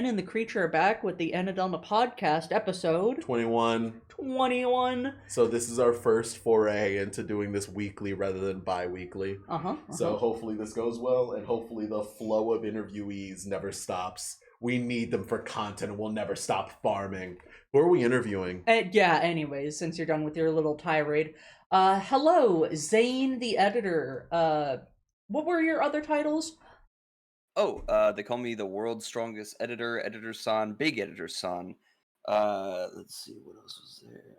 And the Creature are back with the Annadelna podcast episode 21. 21. So this is our first foray into doing this weekly rather than bi-weekly. So hopefully this goes well, and hopefully the flow of interviewees never stops. We need them for content, and we'll never stop farming. Who are we interviewing? Anyways, since you're done with your little tirade. Hello, Zane the editor. What were your other titles? They call me the world's strongest editor, editor-san, big editor-san. Let's see, what else was there?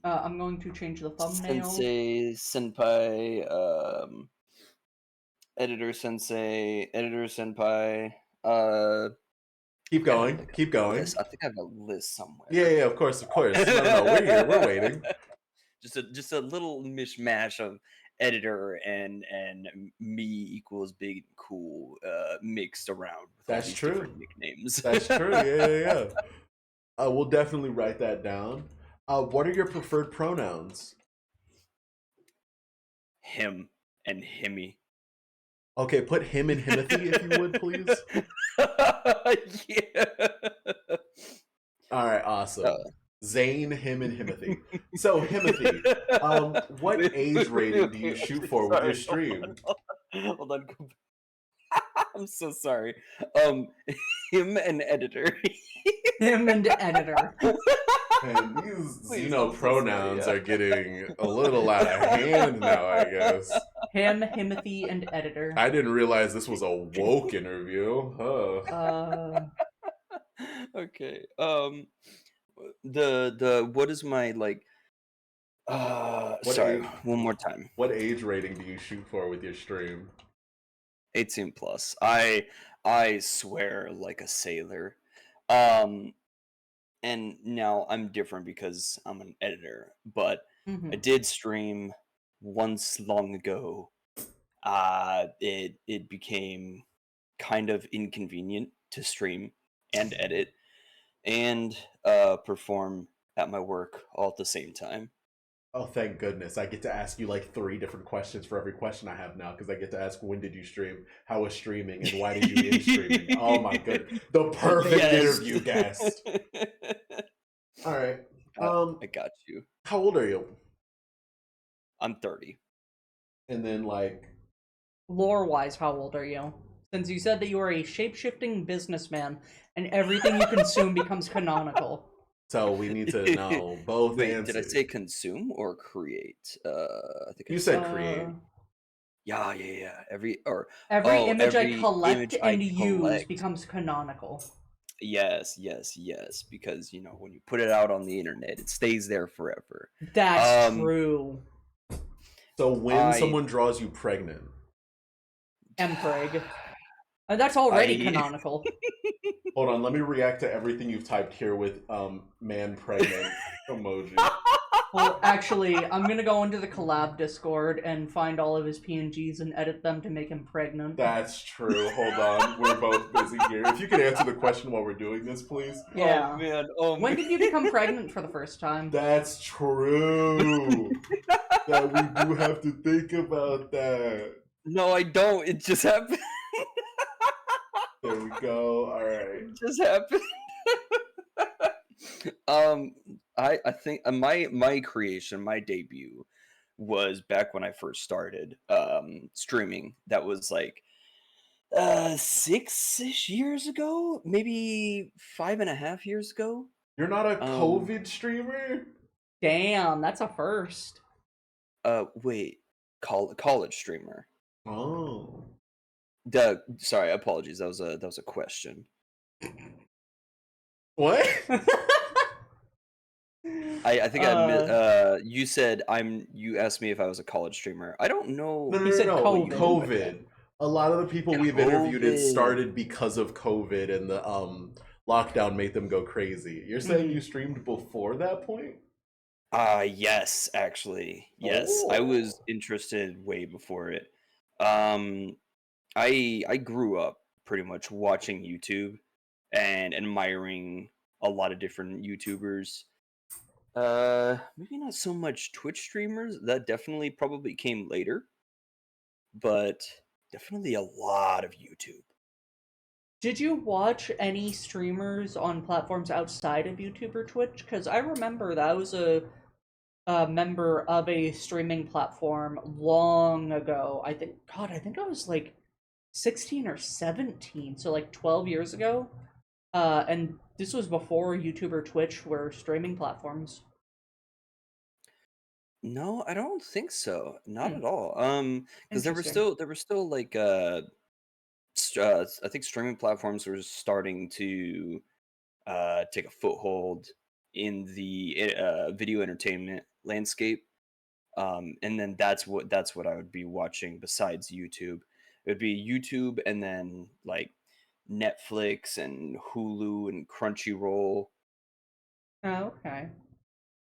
I'm going to change the thumbnail. Sensei, senpai, editor sensei, editor senpai. Keep going. Keep going. I think I have a list somewhere. Yeah, of course. No, we're here. We're waiting. Just a little mishmash of editor and me equals big and cool mixed around with That's all these true. different nicknames. That's true. Yeah. We'll definitely write that down. What are your preferred pronouns? Him and himmy. Okay, put him and himothy if you would, please. Yeah. All right, awesome. Zane, him, and Himothy. So, Himothy, what age rating do you shoot for with your stream? Hold on. I'm so sorry. Him and editor. Him and editor. And these, pronouns are getting a little out of hand now, I guess. Him, Himothy, and editor. I didn't realize this was a woke interview. Okay. The what is my one more time. What age rating do you shoot for with your stream? 18 plus. I swear like a sailor. And now I'm different because I'm an editor, but I did stream once long ago. It became kind of inconvenient to stream and edit and perform at my work all at the same time. Oh, thank goodness. I get to ask you like 3 different questions for every question I have now, because I get to ask, when did you stream, how was streaming, and why did you end streaming? Oh my goodness. The perfect interview guest. All right. I got you. How old are you? I'm 30. And then lore-wise, how old are you? Since you said that you are a shape-shifting businessman and everything you consume becomes canonical. So we need to know both answers. Did I say consume or create? I think you said create. Yeah. Every image I collect and use becomes canonical. Yes, because when you put it out on the internet, it stays there forever. That's true. So when someone draws you pregnant, Mpreg. That's already canonical. Hold on, let me react to everything you've typed here with man pregnant emoji. Well, actually, I'm gonna go into the collab Discord and find all of his PNGs and edit them to make him pregnant. That's true. Hold on, we're both busy here. If you could answer the question while we're doing this, please. Yeah. Oh man. When did you become pregnant for the first time? That's true. That we do have to think about that. No, I don't. It just happened. There we go. All right. It just happened. I think my creation, my debut, was back when I first started streaming. That was like 6-ish years ago, maybe 5.5 years ago. You're not a COVID streamer? Damn, that's a first. Wait, college streamer. Oh. Sorry, apologies. That was a question. What? I think you said you asked me if I was a college streamer. I don't know. No. COVID. A lot of the people we've interviewed, it started because of COVID, and the lockdown made them go crazy. You're saying you streamed before that point? Yes, actually. Yes. Oh. I was interested way before it. I grew up pretty much watching YouTube and admiring a lot of different YouTubers. Maybe not so much Twitch streamers. That definitely probably came later. But definitely a lot of YouTube. Did you watch any streamers on platforms outside of YouTube or Twitch? Because I remember that I was a member of a streaming platform long ago. I think I was like 16 or 17, so like 12 years ago. And this was before YouTube or Twitch were streaming platforms. No, I don't think so. Not Hmm, at all. Because interesting. there were still like I think streaming platforms were starting to take a foothold in the video entertainment landscape. And then that's what I would be watching besides YouTube. It would be YouTube and then like Netflix and Hulu and Crunchyroll. Oh, okay.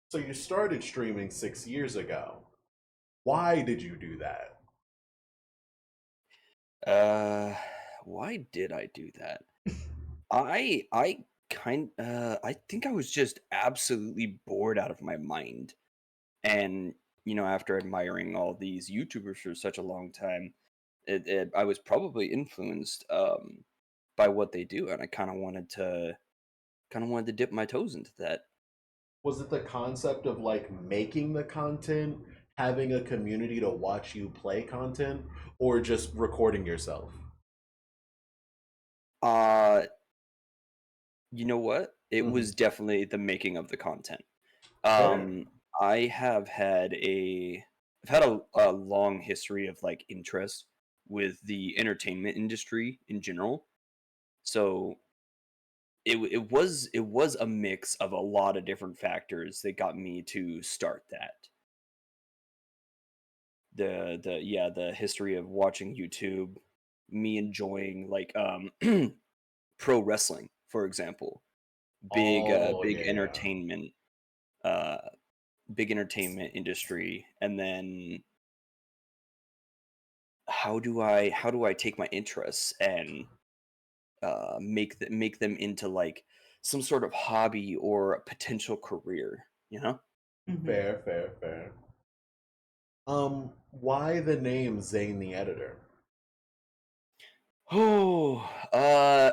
So you started streaming 6 years ago. Why did you do that? Uh, why did I do that? I think I was just absolutely bored out of my mind. And after admiring all these YouTubers for such a long time, I was probably influenced by what they do, and I kind of wanted to dip my toes into that. Was it the concept of like making the content, having a community to watch you play content, or just recording yourself? Uh, you know what? It Hmm. was definitely the making of the content. Fair. Um, I have had a long history of like interest with the entertainment industry in general. So it was a mix of a lot of different factors that got me to start that. The history of watching YouTube, me enjoying like pro wrestling, for example. Big Oh big yeah. entertainment uh big entertainment industry. And then how do I take my interests and make them into like some sort of hobby or a potential career, you know? Hmm. Fair, fair, fair. Why the name Zane the Editor? Oh,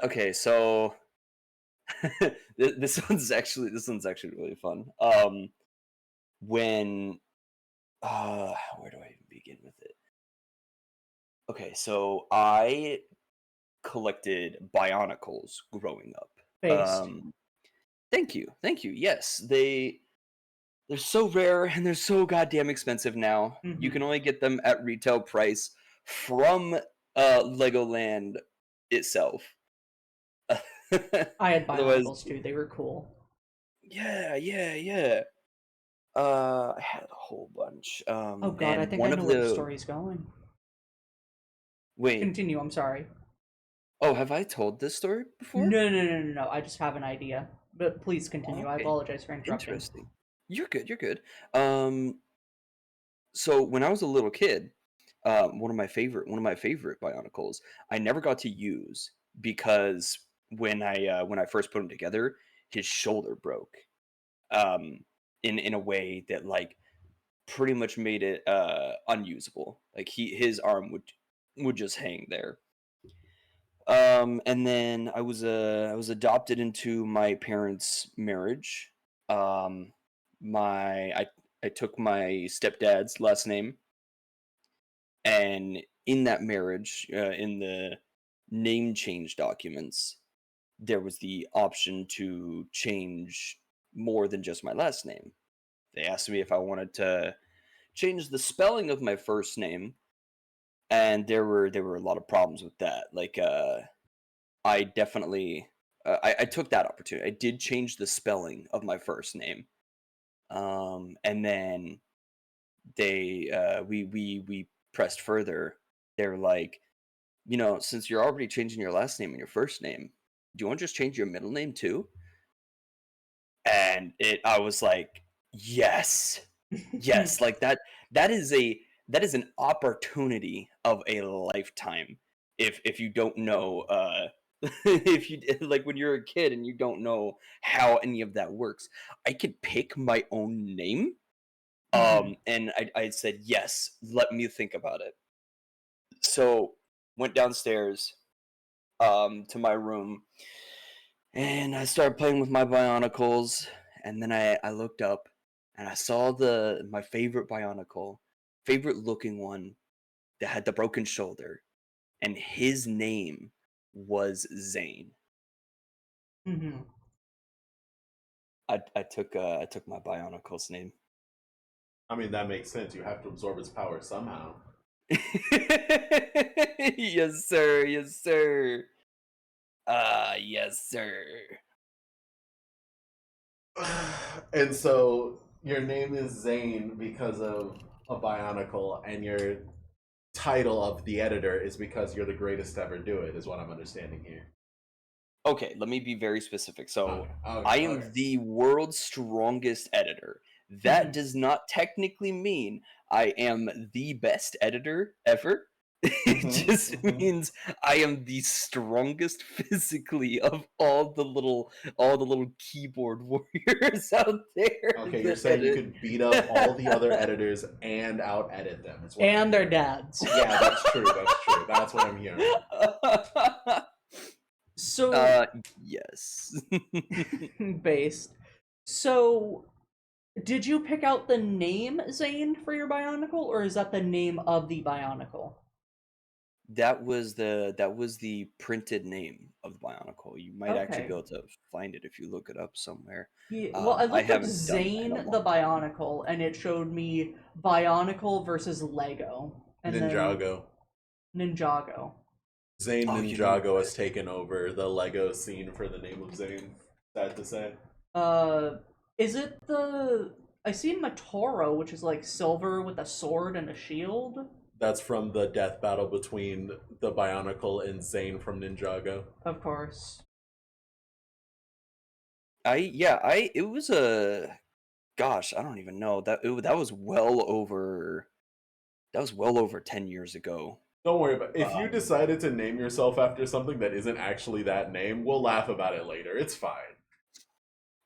okay. So this one's actually really fun. When where do I even begin with it? Okay, so I collected Bionicles growing up. Based. Thank you, thank you. Yes, they're so rare and they're so goddamn expensive now. You Hmm. can only get them at retail price from Legoland itself. I had Otherwise, Bionicles too. They were cool. yeah, yeah, yeah. I had a whole bunch. Oh god, I And think I one know of where the the story's going. wait, Continue, I'm sorry. oh, have I told this story before? No. I just have an idea. But please Oh, continue. I okay, apologize for interrupting. interesting. You're good. You're good. So when I was a little kid, one of my favorite Bionicles, I never got to use because when I first put him together, his shoulder broke. Um, in a way that like pretty much made it unusable. Like his arm would just hang there. And then I was adopted into my parents' marriage. Um, my I took my stepdad's last name, and in that marriage, in the name change documents, there was the option to change more than just my last name. They asked me if I wanted to change the spelling of my first name, and there were a lot of problems with that. Like I definitely I took that opportunity. I did change the spelling of my first name. And then we pressed further. They're like, since you're already changing your last name and your first name, do you want to just change your middle name too? And I was like, yes, yes, like that is an opportunity of a lifetime. If you don't know, if you like when you're a kid and you don't know how any of that works, I could pick my own name. Hmm. And I said yes. Let me think about it. So went downstairs, to my room, and I started playing with my Bionicles, and then I looked up, and I saw my favorite Bionicle, favorite looking one that had the broken shoulder, and his name was Zane. Mm-hmm. I took my Bionicle's name. I mean, that makes sense. You have to absorb its power somehow. Yes, sir. Yes, sir. Yes, sir. And so your name is Zane because of a Bionicle, and your title of the editor is because you're the greatest to ever do it, is what I'm understanding here. Okay, let me be very specific. So, Okay, I am the world's strongest editor. That does not technically mean I am the best editor ever. It just means I am the strongest physically of all the little keyboard warriors out there. Okay, you're saying you could beat up all the other editors and out edit them. And their dads. Yeah, that's true. That's true. That's what I'm hearing. So yes. based. So did you pick out the name Zane for your Bionicle, or is that the name of the Bionicle? That was the printed name of the Bionicle. You might actually be able to find it if you look it up somewhere. Yeah, well, I looked up haven't Zane the Bionicle, and it showed me Bionicle versus Lego. And Ninjago. Ninjago. Zane Ninjago has taken over the Lego scene for the name of Zane. Sad to say. Is it the... I see Matoro, which is like silver with a sword and a shield. That's from the death battle between the Bionicle and Zane from Ninjago. Of course. It was a... Gosh, I don't even know. That was well over 10 years ago. Don't worry about it. If you decided to name yourself after something that isn't actually that name, we'll laugh about it later. It's fine.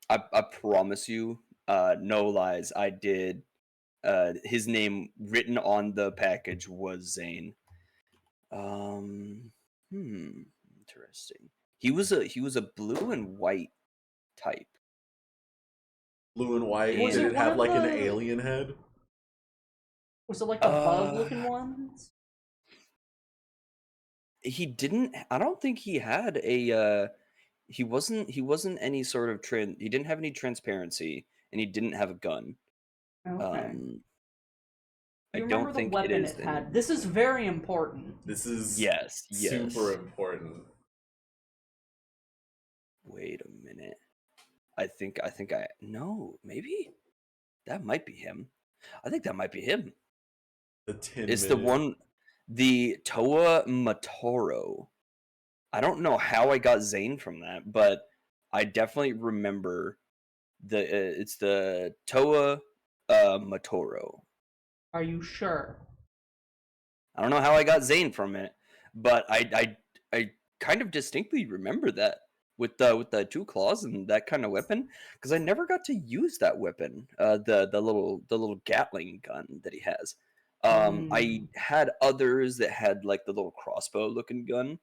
I promise you, no lies, I did. His name written on the package was Zane. Interesting. He was a blue and white type. Blue and white. Did it have like an alien head? Was it like the bug-looking ones? He didn't. I don't think he had a. He wasn't any sort of he didn't have any transparency, and he didn't have a gun. Okay. I you don't remember think the weapon it had. This is very important. This is yes. super important. Wait a minute. I think I no, maybe that might be him. I think that might be him. It's the one, the Toa Matoro. I don't know how I got Zane from that, but I definitely remember it's the Toa Matoro. Are you sure? I don't know how I got Zane from it, but I kind of distinctly remember that with the two claws and that kind of weapon, because I never got to use that weapon, the little Gatling gun that he has. I had others that had like the little crossbow looking gun.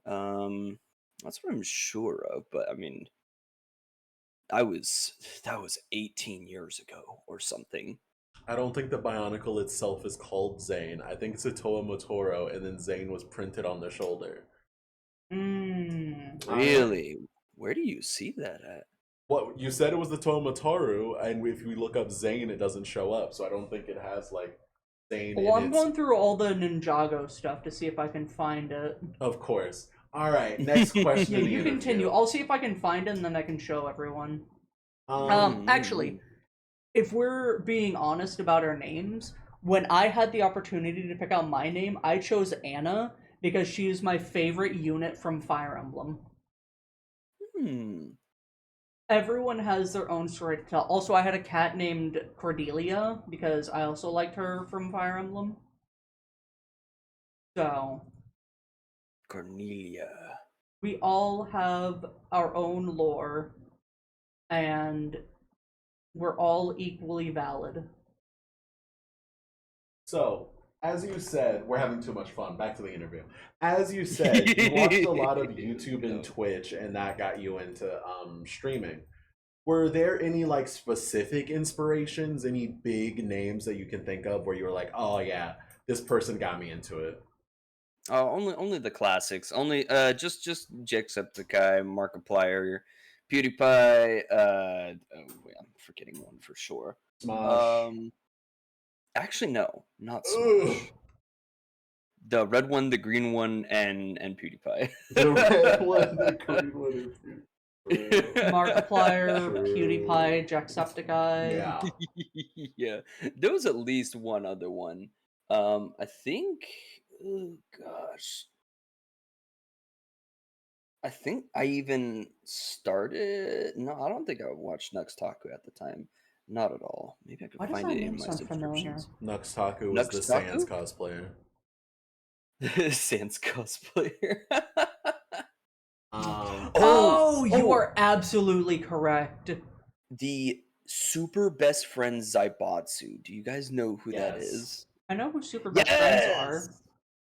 That's what I'm sure of, but I mean, that was 18 years ago or something. I don't think the Bionicle itself is called Zane. I think it's a Toa Motoro, and then Zane was printed on the shoulder. Really? Where do you see that at? What you said, it was the Toa Motoro, and if we look up Zane, it doesn't show up. So I don't think it has like Zane. Well, I'm going through all the Ninjago stuff to see if I can find it. Of course. All right. Next question. Yeah, you continue. I'll see if I can find it, and then I can show everyone. Actually, if we're being honest about our names, when I had the opportunity to pick out my name, I chose Anna because she is my favorite unit from Fire Emblem. Everyone has their own story to tell. Also, I had a cat named Cordelia because I also liked her from Fire Emblem. So, Cornelia. We all have our own lore, and we're all equally valid. So, As you said, we're having too much fun. Back to the interview. As you said, you watched a lot of YouTube and Twitch, and that got you into streaming. Were there any like specific inspirations, any big names that you can think of where you were like, oh yeah, this person got me into it? Oh, only the classics. Only just Jacksepticeye, Markiplier, PewDiePie. Oh, wait, I'm forgetting one for sure. Smosh. Actually, no, not Ugh. Smosh. The red one, the green one, and PewDiePie. The red one, the green one, and PewDiePie. Markiplier, True. PewDiePie, Jacksepticeye. Yeah. Yeah, there was at least one other one. I think. Oh gosh. I think I even started. No, I don't think I watched Nuxtaku at the time. Not at all. Maybe I could Why does find that it in name my sound familiar? subscriptions. Nuxtaku was the Sans cosplayer. Sans cosplayer. Oh, you are absolutely correct. The super best friend Zaibatsu. Do you guys know who that Yes. is? I know who super best friends are.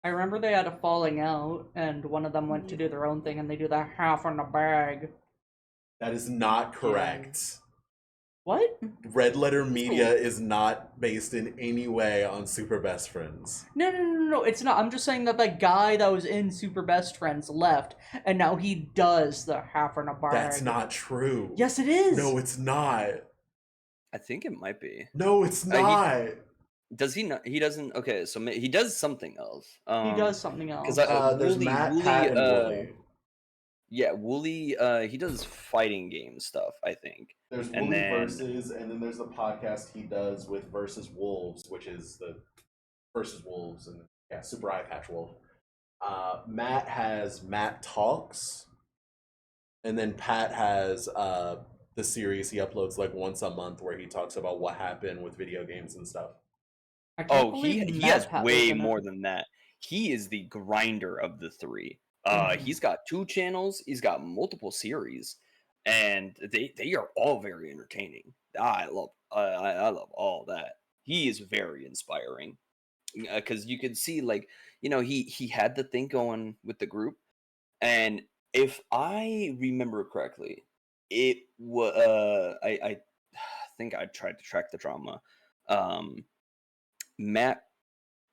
I remember they had a falling out, and one of them went to do their own thing, and they do that half on the bag. That is not correct. What? Red Letter Media is not based in any way on Super Best Friends. No, it's not. I'm just saying that the guy that was in Super Best Friends left, and now he does the half on a bag. That's not true. Yes, it is. No, it's not. I think it might be. No, it's not. Does he not? He doesn't. Okay, so he does something else. He does something else. Because there's Matt, Pat, and Wooly. Yeah, Wooly. He does fighting game stuff, I think. There's Wooly Versus, and then there's the podcast he does with Versus Wolves, which is the Versus Wolves, and yeah, Super Eye Patch Wolf. Matt has Matt Talks, and then Pat has the series he uploads like once a month where he talks about what happened with video games and stuff. Oh, he has way more than that. He is the grinder of the three. He's got 2 channels. He's got multiple series, and they are all very entertaining. I love all that. He is very inspiring because you can see like he had the thing going with the group, and if I remember correctly, it was I think I tried to track the drama. Matt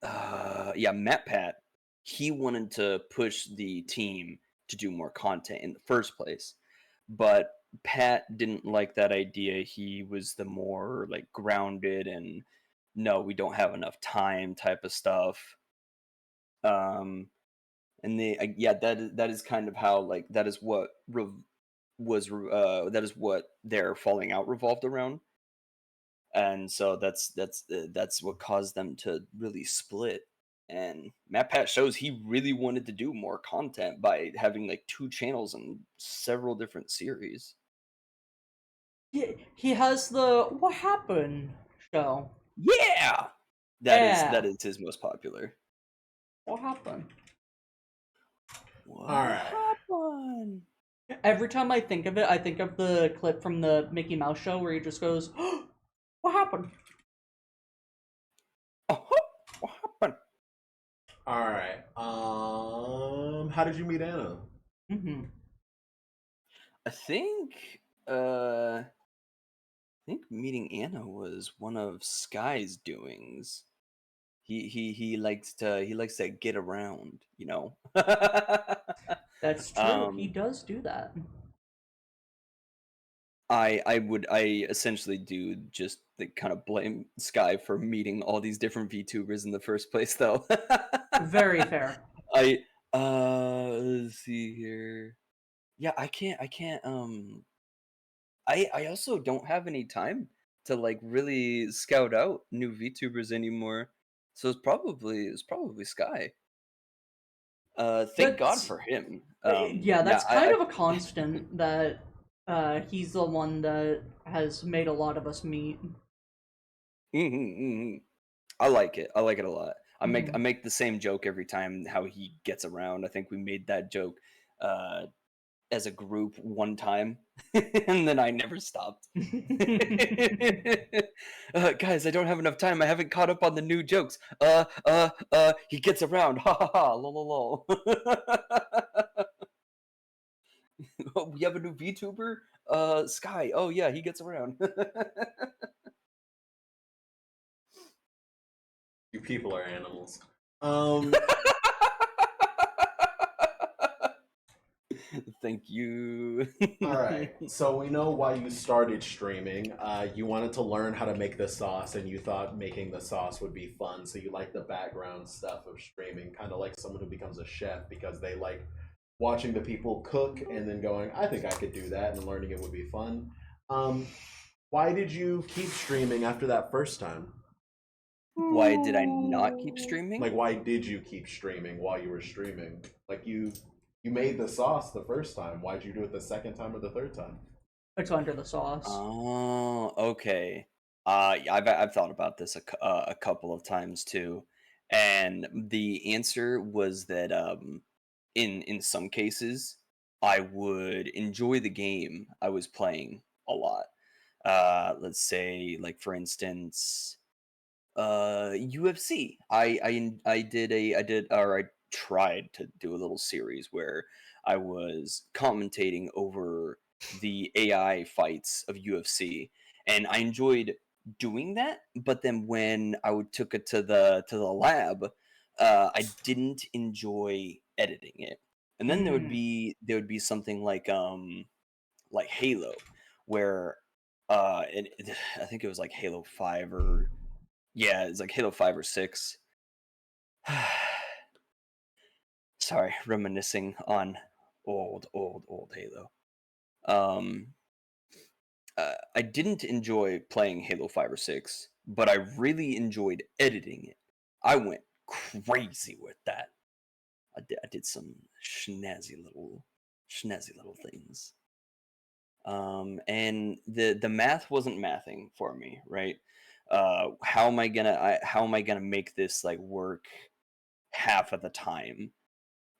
Pat, he wanted to push the team to do more content in the first place, but Pat didn't like that idea. He was the more like grounded and no, we don't have enough time type of stuff. And that is kind of how like that is what that is what their falling out revolved around. And so that's what caused them to really split. And Matt Pat shows he really wanted to do more content by having like 2 channels and several different series. He has the What Happened show. Yeah, that is his most popular. What happened? What happened? Every time I think of it, I think of the clip from the Mickey Mouse show where he just goes, oh, "What happened?" What happened? All right. How did you meet Anna? I think meeting Anna was one of Sky's doings. He likes to get around, you know. That's true. He does do that. I essentially do just kind of blame Sky for meeting all these different VTubers in the first place, though. Very fair. Let's see here. Yeah, I can't I also don't have any time to like really scout out new VTubers anymore. So it's probably Sky. Thank God for him. That's kind of a constant that he's the one that has made a lot of us meet. I like it. I like it a lot. I make the same joke every time how he gets around. I think we made that joke as a group one time, and then I never stopped. Guys, I don't have enough time. I haven't caught up on the new jokes. He gets around. Ha ha ha. Lol lol lol. Oh, we have a new VTuber. Sky. Oh yeah, he gets around. You people are animals. Thank you. All right. So we know why you started streaming. You wanted to learn how to make the sauce, and you thought making the sauce would be fun. So you like the background stuff of streaming, kind of like someone who becomes a chef because they like watching the people cook and then going, "I think I could do that," and learning it would be fun. Why did you keep streaming after that first time? Why did I not keep streaming? Like, why did you keep streaming while you were streaming? Like, you made the sauce the first time. Why'd you do it the second time or the third time? It's under the sauce. Oh, okay. I've thought about this a couple of times too, and the answer was that in some cases I would enjoy the game I was playing a lot. Let's say, like for instance, UFC. I tried to do a little series where I was commentating over the AI fights of UFC, and I enjoyed doing that. But then when took it to the lab, I didn't enjoy editing it. And then there would be something like Halo, where I think it was like Halo 5 or yeah, it's like Halo 5 or 6. Sorry, reminiscing on old Halo. Um, I didn't enjoy playing Halo 5 or 6, but I really enjoyed editing it. I went crazy with that. I did some snazzy little things. And the math wasn't mathing for me, right? How am I gonna make this like work half of the time,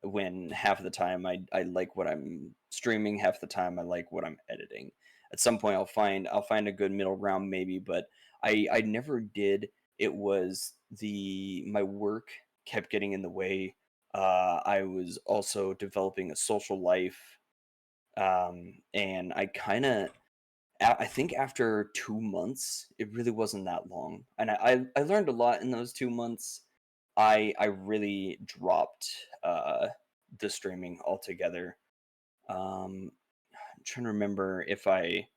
when half of the time I like what I'm streaming, half the time I like what I'm editing. At some point I'll find a good middle ground maybe, but I never did. It was the my work kept getting in the way. I was also developing a social life, and I think after 2 months, it really wasn't that long, and I learned a lot in those 2 months. I really dropped the streaming altogether. I'm trying to remember if I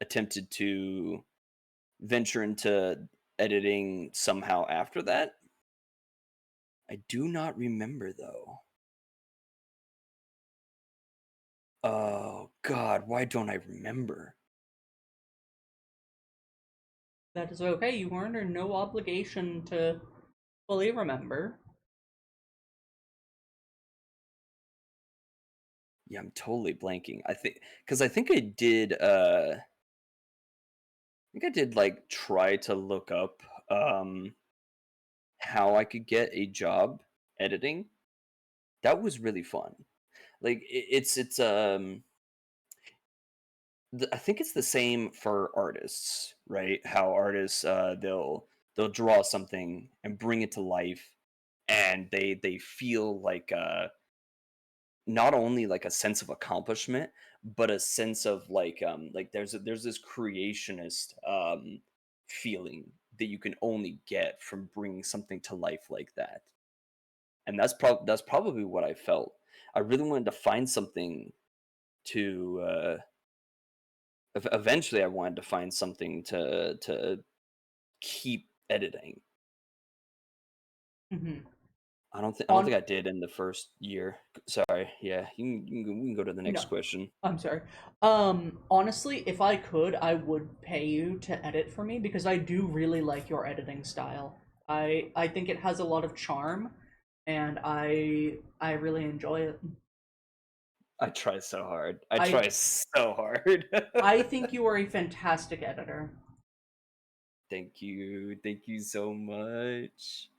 attempted to venture into editing somehow after that. I do not remember though. Oh God, why don't I remember? That is okay. You are under no obligation to fully remember. Yeah, I'm totally blanking. I think I did like try to look up how I could get a job editing. That was really fun. Like I think it's the same for artists, right? How artists they'll draw something and bring it to life, and they feel like not only like a sense of accomplishment, but a sense of like there's this creationist feeling that you can only get from bringing something to life like that. And that's probably what I felt. I really wanted to find something to eventually I wanted to find something to keep editing. Mm-hmm. I don't think I did in the first year. Sorry. Yeah, we can go to the next No, question. I'm sorry. Honestly, if I could, I would pay you to edit for me because I do really like your editing style. I think it has a lot of charm, and I really enjoy it. I try so hard. I I try so hard. I think you are a fantastic editor. Thank you. Thank you so much.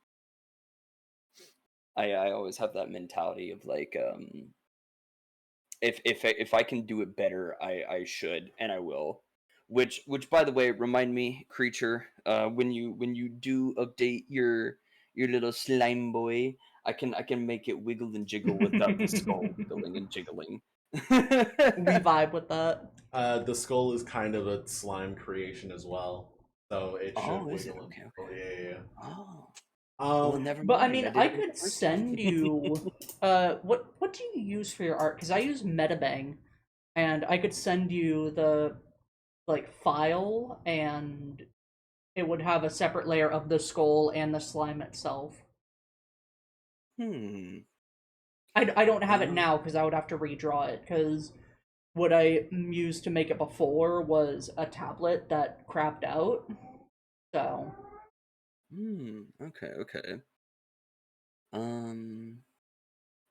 I always have that mentality of like if I can do it better, I should and I will. Which by the way, remind me, creature, when you do update your little slime boy, I can make it wiggle and jiggle without the skull wiggling and jiggling. We vibe with that. The skull is kind of a slime creation as well, so it should Oh, is it? wiggle and Okay, jiggle. okay. Yeah, yeah. Oh, well, Um, never But I mind. mean, I did I it right could the first time. send you what do you use for your art? Because I use Metabang, and I could send you the like file, and it would have a separate layer of the skull and the slime itself. Hmm. I don't have it uh, now because I would have to redraw it because what I used to make it before was a tablet that crapped out. So Hmm. Okay. Okay. Um.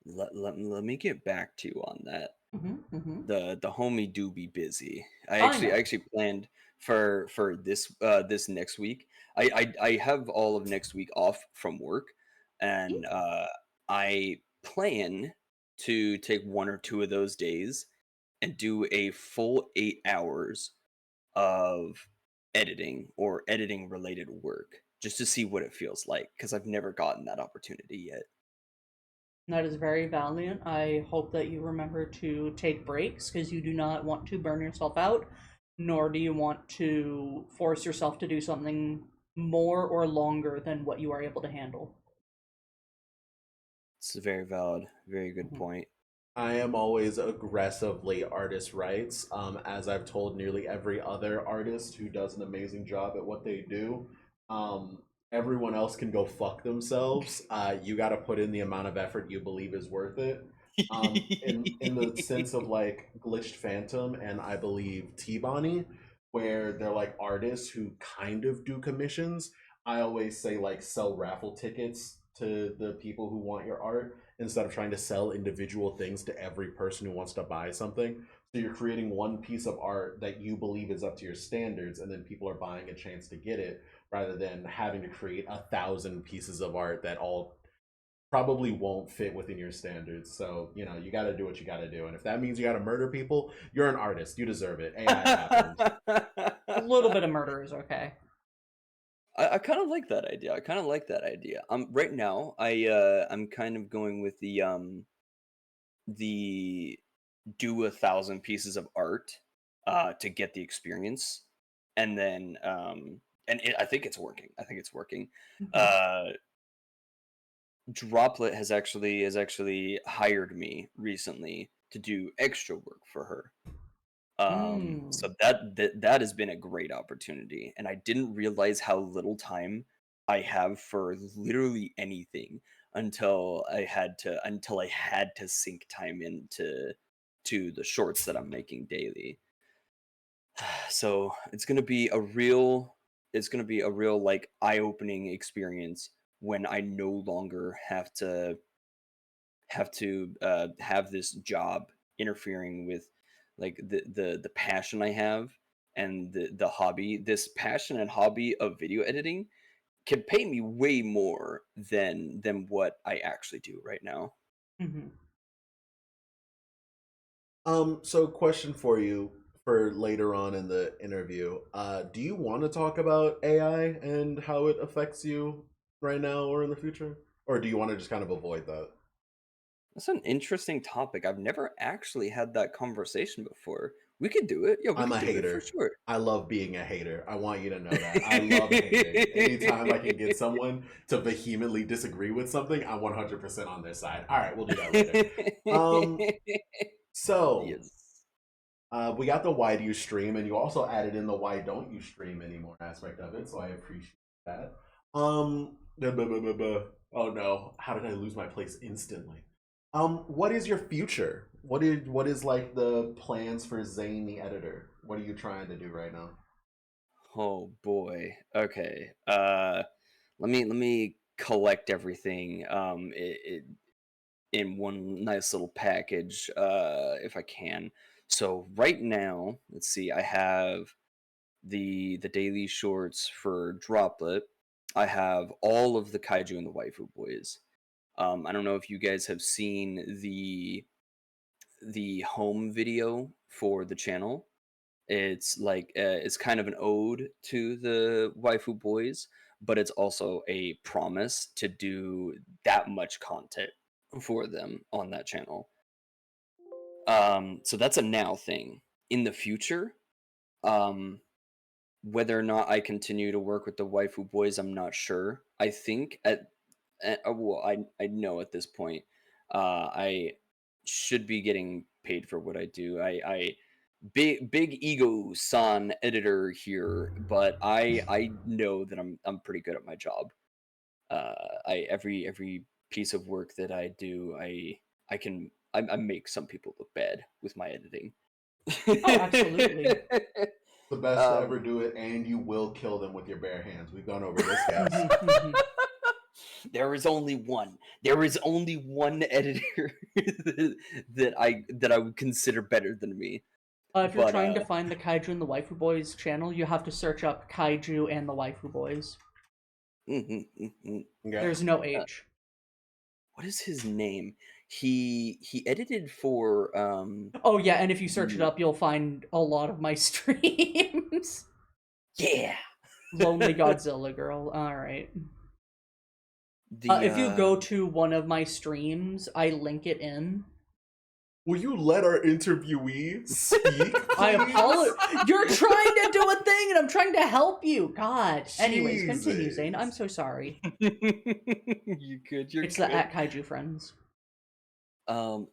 Let me get back to you on that. mm-hmm. The homie do be busy. I I know. actually planned for this this next week. I have all of next week off from work, and I plan to take 1 or 2 of those days and do a full 8 hours of editing or editing related work just to see what it feels like because I've never gotten that opportunity yet. That is very valiant. I hope that you remember to take breaks because you do not want to burn yourself out, nor do you want to force yourself to do something more or longer than what you are able to handle. It's a very valid, very good Mhm. point. I am always aggressively artist rights, as I've told nearly every other artist who does an amazing job at what they do. Um, Everyone else can go fuck themselves. You got to put in the amount of effort you believe is worth it. In the sense of like Glitched Phantom and I believe T-Bonnie, where they're like artists who kind of do commissions. I always say like sell raffle tickets to the people who want your art instead of trying to sell individual things to every person who wants to buy something. So you're creating one piece of art that you believe is up to your standards, and then people are buying a chance to get it rather than having to create 1,000 pieces of art that all probably won't fit within your standards. So, you got to do what you got to do. And if that means you got to murder people, you're an artist. You deserve it. AI happened. A little bit of murder is okay. I kind of like that idea. I kind of like that idea. Right now I'm kind of going with the do 1,000 pieces of art to get the experience, and then I think it's working. I think it's working. Mhm. Uh, Droplet has actually hired me recently to do extra work for her. Mm. So that has been a great opportunity, and I didn't realize how little time I have for literally anything until I had to sink time into to the shorts that I'm making daily. So it's gonna be a real like eye-opening experience when I no longer have to have this job interfering with like the passion I have and the hobby. This passion and hobby of video editing can pay me way more than what I actually do right now. Mhm. So question for you for later on in the interview. Do you want to talk about AI and how it affects you right now or in the future? Or do you want to just kind of avoid that? That's an interesting topic. I've never actually had that conversation before. We could do it. Yeah, we I'm could a do it for hater. sure. I love being a hater. I want you to know that. I love hating. Anytime I can get someone to vehemently disagree with something, I'm 100% on their side. All right, we'll do that later. Um, so Yes. we got the why do you stream, and you also added in the why don't you stream anymore aspect of it, so I appreciate that. Oh no, how did I lose my place instantly? What is your future? What is like the plans for Zane the editor? What are you trying to do right now? Oh boy. Okay. Let me collect everything in one nice little package if I can. So right now, let's see. I have the daily shorts for Droplet. I have all of the Kaiju and the Waifu Boys. I don't know if you guys have seen the home video for the channel. It's like it's kind of an ode to the Waifu Boys, but it's also a promise to do that much content for them on that channel. So that's a now thing. In the future, um, whether or not I continue to work with the Waifu Boys, I'm not sure. I think well, I know at this point, I should be getting paid for what I do. I big ego son editor here, but I know that I'm pretty good at my job. I every piece of work that I do, I make some people look bad with my editing. Oh, absolutely. The best to ever do it, and you will kill them with your bare hands. We've gone over this, guys. There is only one. There is only one editor that I would consider better than me. If you're trying to find the Kaiju and the Waifu Boys channel, you have to search up Kaiju and the Waifu Boys. Okay. There's no H. What is his name? He edited for Oh yeah, and if you search it up, you'll find a lot of my streams. Yeah. Lonely Godzilla girl. All right. If you go to one of my streams, I link it in. Will you let our interviewee speak? I apologize. You're trying to do a thing, and I'm trying to help you. God. Anyways, continue, Zane. I'm so sorry. You good? You're it's good. the at Kaiju Friends. So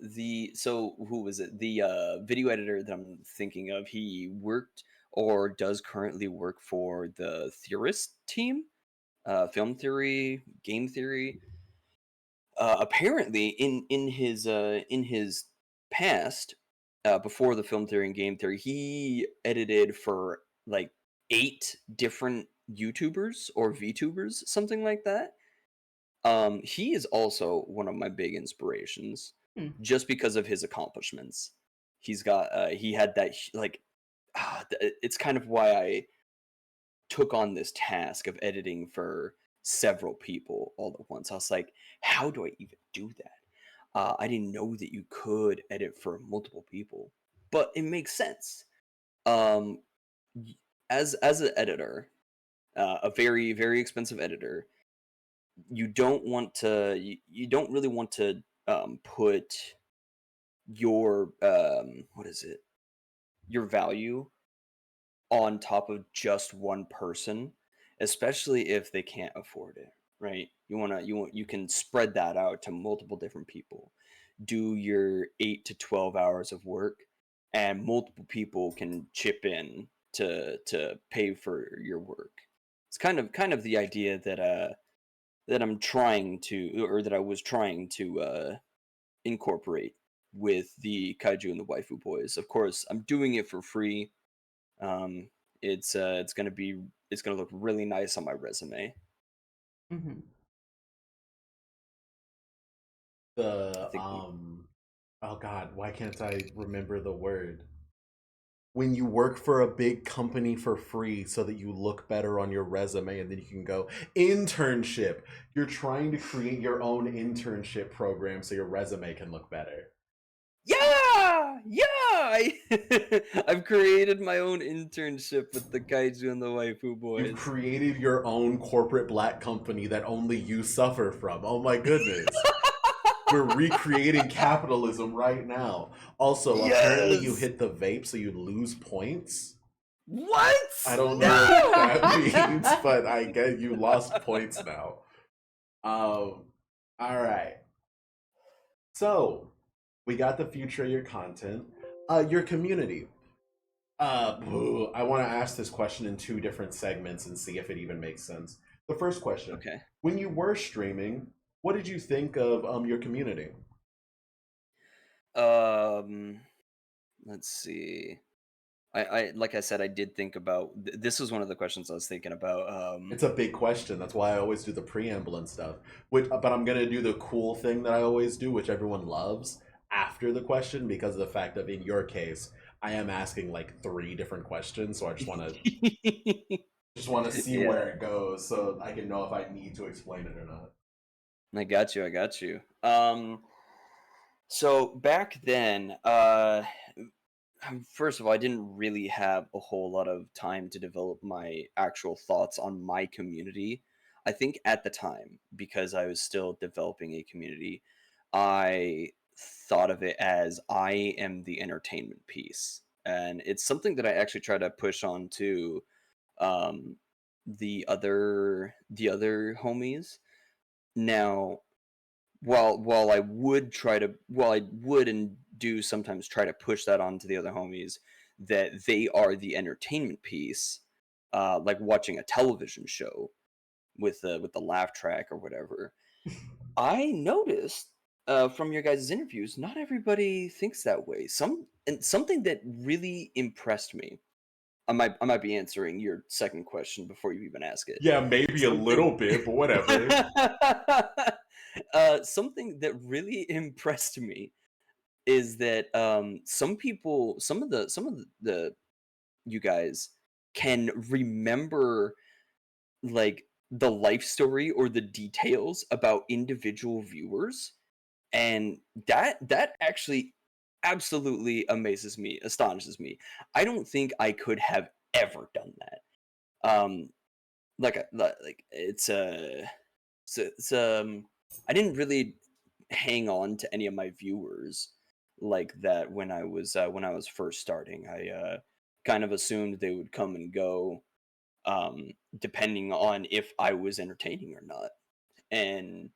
who was it? The video editor that I'm thinking of. He worked or does currently work for the Theorist team, film theory, game theory. Apparently, in his past, before the film theory and game theory, he edited for like 8 different YouTubers or VTubers, something like that. He is also one of my big inspirations, just because of his accomplishments. He's got he had that like it's kind of why I took on this task of editing for several people all at once. I was like, how do I even do that? I didn't know that you could edit for multiple people, but it makes sense. As an editor, a very very expensive editor, you don't want to you don't really want to put your what is it, your value on top of just one person, especially if they can't afford it, right? You can spread that out to multiple different people. Do your 8 to 12 hours of work, and multiple people can chip in to pay for your work. It's kind of the idea that I'm trying to, or that I was trying to incorporate with the Kaiju and the Waifu Boys. Of course, I'm doing it for free. Um, it's gonna look really nice on my resume. Mm-hmm. Oh god, why can't I remember the word? When you work for a big company for free so that you look better on your resume, and then you can go internship. You're trying to create your own internship program so your resume can look better. I've created my own internship with the Kaiju and the Waifu Boys. You've created your own corporate black company that only you suffer from. Oh my goodness. We're recreating capitalism right now. Also, apparently you hit the vape, so you lose points. What? I don't know what that means, but I get you lost points now. All right. So, we got the future of your content. Your community. I want to ask this question in 2 different segments and see if it even makes sense. The first question. Okay. When you were streaming, what did you think of your community? Let's see. I like I said, I did think about this was one of the questions I was thinking about. It's a big question. That's why I always do the preamble and stuff. But I'm gonna do the cool thing that I always do, which everyone loves, after the question, because of the fact that in your case, I am asking like 3 different questions, so I just want to see where it goes, so I can know if I need to explain it or not. I got you. So back then, first of all, I didn't really have a whole lot of time to develop my actual thoughts on my community. I think at the time, because I was still developing a community, I thought of it as I am the entertainment piece. And it's something that I actually try to push on to um, the other homies. Now, while I would and do sometimes try to push that onto the other homies that they are the entertainment piece, like watching a television show with the laugh track or whatever. I noticed from your guys' interviews, not everybody thinks that way. Something that really impressed me. I might be answering your second question before you even ask it. Yeah, maybe a Something little bit, but whatever. something that really impressed me is that some of the you guys can remember like the life story or the details about individual viewers, and that actually absolutely amazes me, astonishes me. I don't think I could have ever done that. Like it's I didn't really hang on to any of my viewers like that when I was first starting. I kind of assumed they would come and go, depending on if I was entertaining or not, and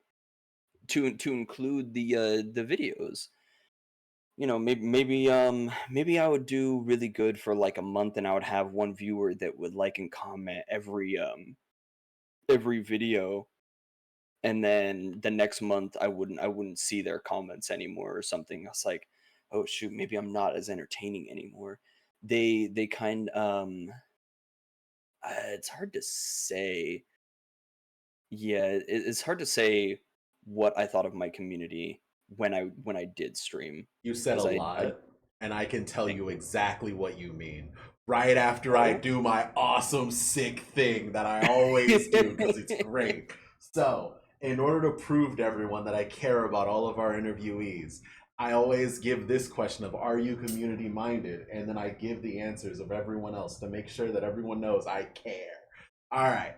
to include the videos. Maybe I would do really good for like a month, and I would have one viewer that would like and comment every video, and then the next month I wouldn't see their comments anymore or something. I was like, oh shoot, maybe I'm not as entertaining anymore. They kind it's hard to say. Yeah, it's hard to say what I thought of my community when I did stream, You said a because I lot, and I can tell thank you you. exactly what you mean. Right after I Oh. do my awesome, sick thing that I always do because it's great. So, in order to prove to everyone that I care about all of our interviewees, I always give this question of, are you community minded? And then I give the answers of everyone else to make sure that everyone knows I care. All right.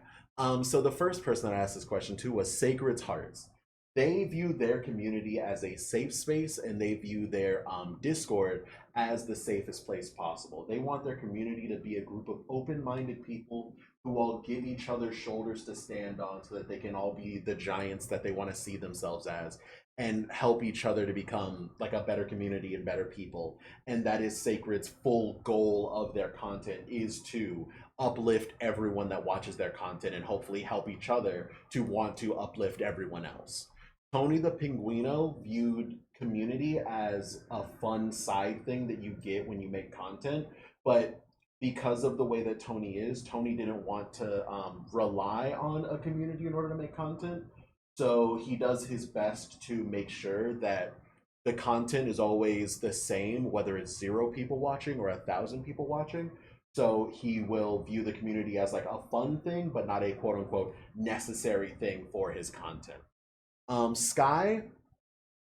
So the first person that I asked this question to was Sacred's Hearts. They view their community as a safe space, and they view their Discord as the safest place possible. They want their community to be a group of open-minded people who all give each other shoulders to stand on so that they can all be the giants that they want to see themselves as, and help each other to become like a better community and better people. And that is Sacred's full goal of their content, is to uplift everyone that watches their content and hopefully help each other to want to uplift everyone else. Tony the Pinguino viewed community as a fun side thing that you get when you make content, but because of the way that Tony is, Tony didn't want to rely on a community in order to make content. So he does his best to make sure that the content is always the same, whether it's 0 people watching or 1,000 people watching. So he will view the community as like a fun thing, but not a quote unquote necessary thing for his content. Sky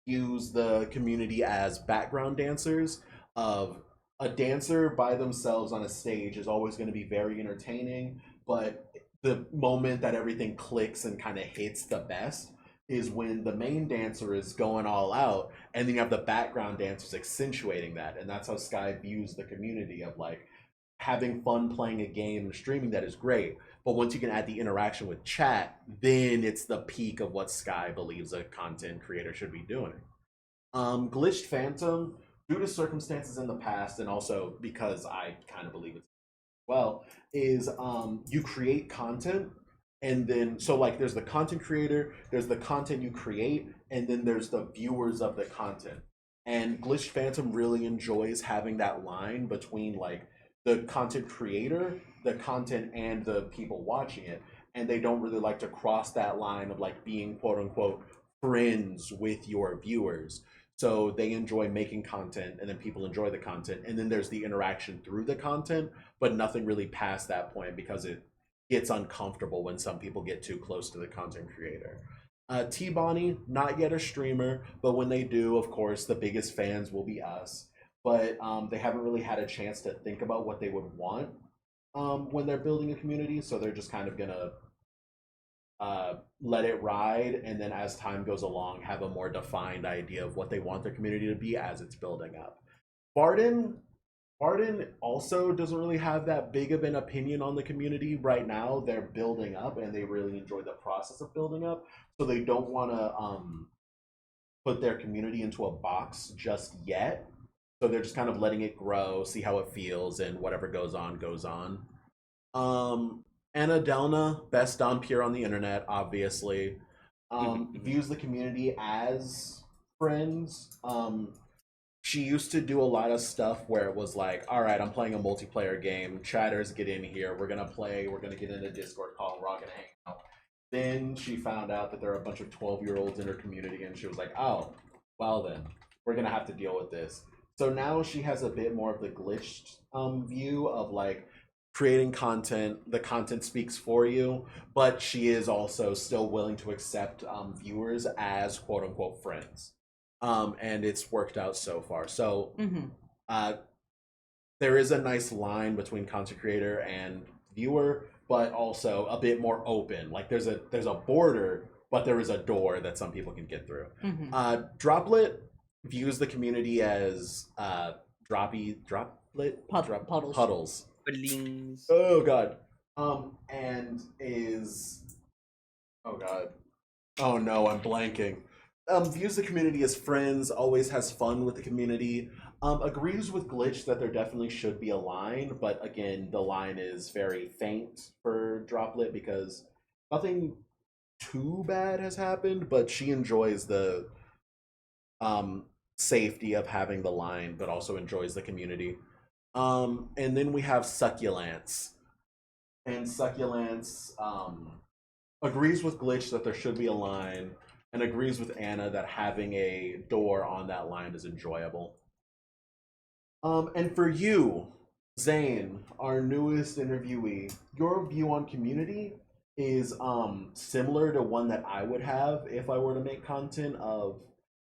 use the community as background dancers. Of a dancer by themselves on a stage is always going to be very entertaining, but the moment that everything clicks and kind of hits the best is when the main dancer is going all out, and then you have the background dancers accentuating that. And that's how Sky views the community of like having fun playing a game and streaming that is great. But once you can add the interaction with chat, then it's the peak of what Sky believes a content creator should be doing. Glitched Phantom, due to circumstances in the past, and also because I kind of believe it's well, is you create content, and then so like there's the content creator, there's the content you create, and then there's the viewers of the content. And Glitched Phantom really enjoys having that line between like the content creator, the content, and the people watching it. And they don't really like to cross that line of like being quote unquote friends with your viewers. So they enjoy making content, and then people enjoy the content, and then there's the interaction through the content, but nothing really past that point because it gets uncomfortable when some people get too close to the content creator. T-Bonnie, not yet a streamer, but when they do, of course, the biggest fans will be us. But they haven't really had a chance to think about what they would want when they're building a community, so they're just kind of gonna let it ride, and then as time goes along, have a more defined idea of what they want their community to be as it's building up. Barden, Barden also doesn't really have that big of an opinion on the community right now. They're building up, and they really enjoy the process of building up, so they don't want to put their community into a box just yet. So they're just kind of letting it grow, see how it feels, and whatever goes on, goes on. Annadelna, best dump here on the internet, obviously. Views the community as friends. She used to do a lot of stuff where it was like, all right, I'm playing a multiplayer game. Chatters, get in here. We're going to play. We're going to get in a Discord call. We're all going to hang out. Then she found out that there are a bunch of 12-year-olds in her community, and she was like, oh, well then, we're going to have to deal with this. So now she has a bit more of the glitched view of like creating content. The content speaks for you, but she is also still willing to accept viewers as quote unquote friends. And it's worked out so far. So there is a nice line between content creator and viewer, but also a bit more open. Like there's a border, but there is a door that some people can get through. Droplet views the community as puddles. Oh god. And is oh no, I'm blanking. Views the community as friends, always has fun with the community. Agrees with Glitch that there definitely should be a line, but again, the line is very faint for Droplet because nothing too bad has happened, but she enjoys the safety of having the line, but also enjoys the community. And then we have Succulents. And Succulents agrees with Glitch that there should be a line, and agrees with Anna that having a door on that line is enjoyable. And for you, Zane, our newest interviewee, your view on community is similar to one that I would have if I were to make content of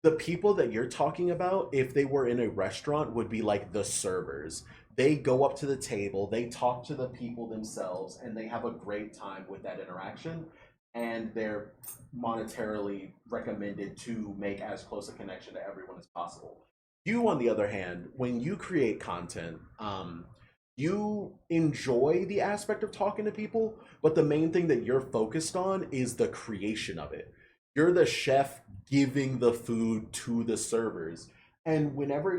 the people that you're talking about. If they were in a restaurant, would be like the servers. They go up to the table, they talk to the people themselves, and they have a great time with that interaction, and they're monetarily recommended to make as close a connection to everyone as possible. You, on the other hand, when you create content, you enjoy the aspect of talking to people, but the main thing that you're focused on is the creation of it. You're the chef giving the food to the servers. And whenever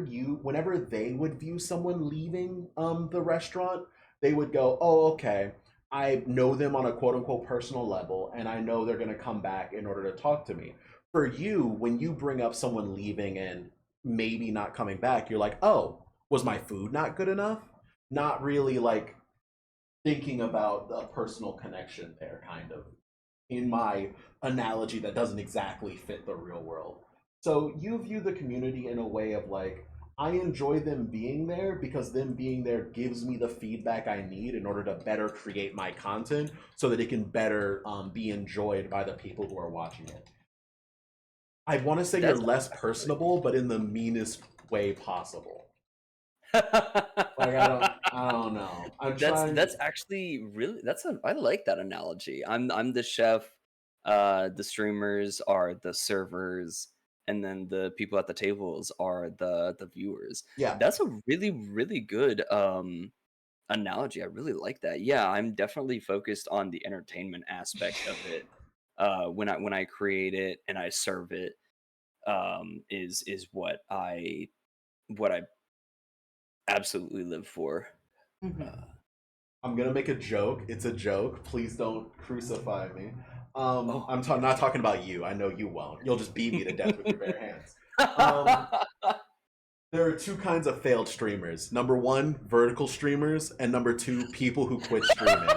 they would view someone leaving the restaurant, they would go, oh, okay, I know them on a quote unquote personal level, and I know they're going to come back in order to talk to me. For you, when you bring up someone leaving and maybe not coming back, you're like, oh, was my food not good enough? Not really like thinking about the personal connection there, kind of, in my analogy that doesn't exactly fit the real world. So you view the community in a way of like, I enjoy them being there because them being there gives me the feedback I need in order to better create my content so that it can better be enjoyed by the people who are watching it. I want to say you're less personable, but in the meanest way possible. Like I don't know. That's actually really I like that analogy. I'm the chef, the streamers are the servers, and then the people at the tables are the viewers. Yeah. That's a really, really good analogy. I really like that. Yeah, I'm definitely focused on the entertainment aspect of it. When I create it and I serve it, is what I absolutely live for. I'm gonna make a joke. It's a joke. Please don't crucify me. I'm not talking about you. I know you won't. You'll just beat me to death with your bare hands. There are two kinds of failed streamers. Number one, vertical streamers, and number two, people who quit streaming.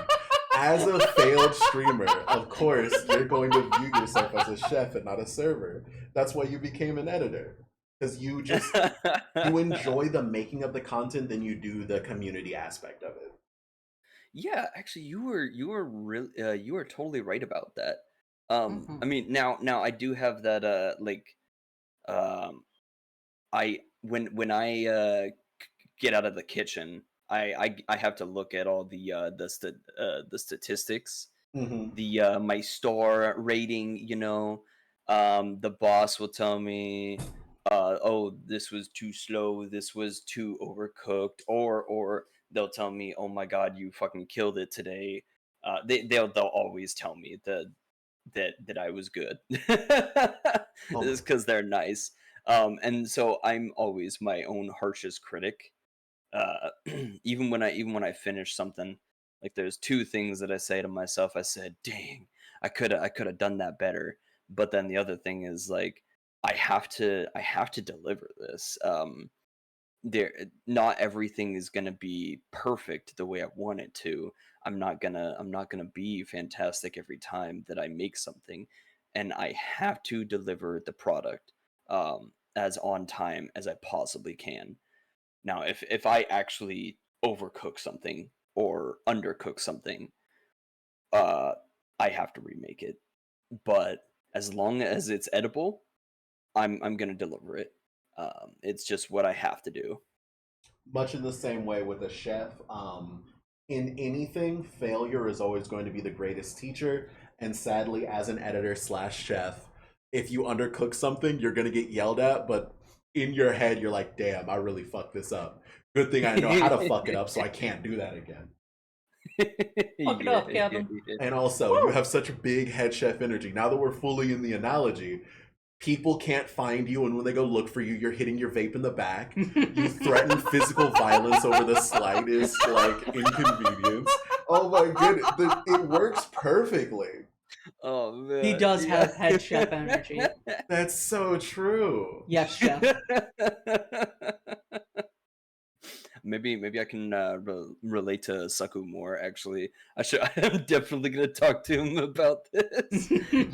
As a failed streamer, of course, you're going to view yourself as a chef and not a server. That's why you became an editor. Because you enjoy the making of the content than you do the community aspect of it. Yeah, actually, you were totally right about that. I mean, now I do have that like um when I get out of the kitchen, I have to look at all the statistics, Mm-hmm. the my star rating, the boss will tell me oh, this was too slow, this was too overcooked, or they'll tell me, oh my god, you fucking killed it today. They'll always tell me that I was good. Oh my. Just because they're nice. And so I'm always my own harshest critic. Uh, even when I finish something, like there's two things that I say to myself. I said, "Dang, I could have done that better." But then the other thing is like, I have to deliver this. Not everything is going to be perfect the way I want it to. I'm not going to be fantastic every time that I make something, and I have to deliver the product as on time as I possibly can. Now, if I actually overcook something or undercook something, uh I have to remake it. But as long as it's edible, I'm going to deliver it. It's just what I have to do. Much in the same way with a chef, in anything, failure is always going to be the greatest teacher. And sadly, as an editor slash chef, if you undercook something, you're going to get yelled at. But in your head, you're like, damn, I really fucked this up. Good thing I know how to fuck it up so I can't do that again. Fuck it up, Kevin. And also, you have such big head chef energy. Now that we're fully in the analogy, people can't find you, and when they go look for you, you're hitting your vape in the back. You threaten physical violence over the slightest like inconvenience. Oh my goodness, it works perfectly. Oh man, He does have head chef energy. That's so true. Yes, chef. Maybe I can relate to Saku more. Actually, I'm definitely gonna talk to him about this. We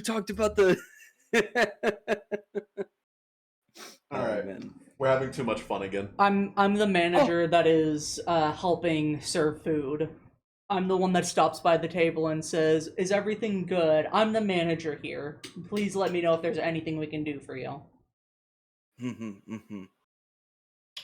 talked about the. All Oh right, man. we're having too much fun again. I'm the manager that is helping serve food. I'm the one that stops by the table and says, "Is everything good?" I'm the manager here. Please let me know if there's anything we can do for you.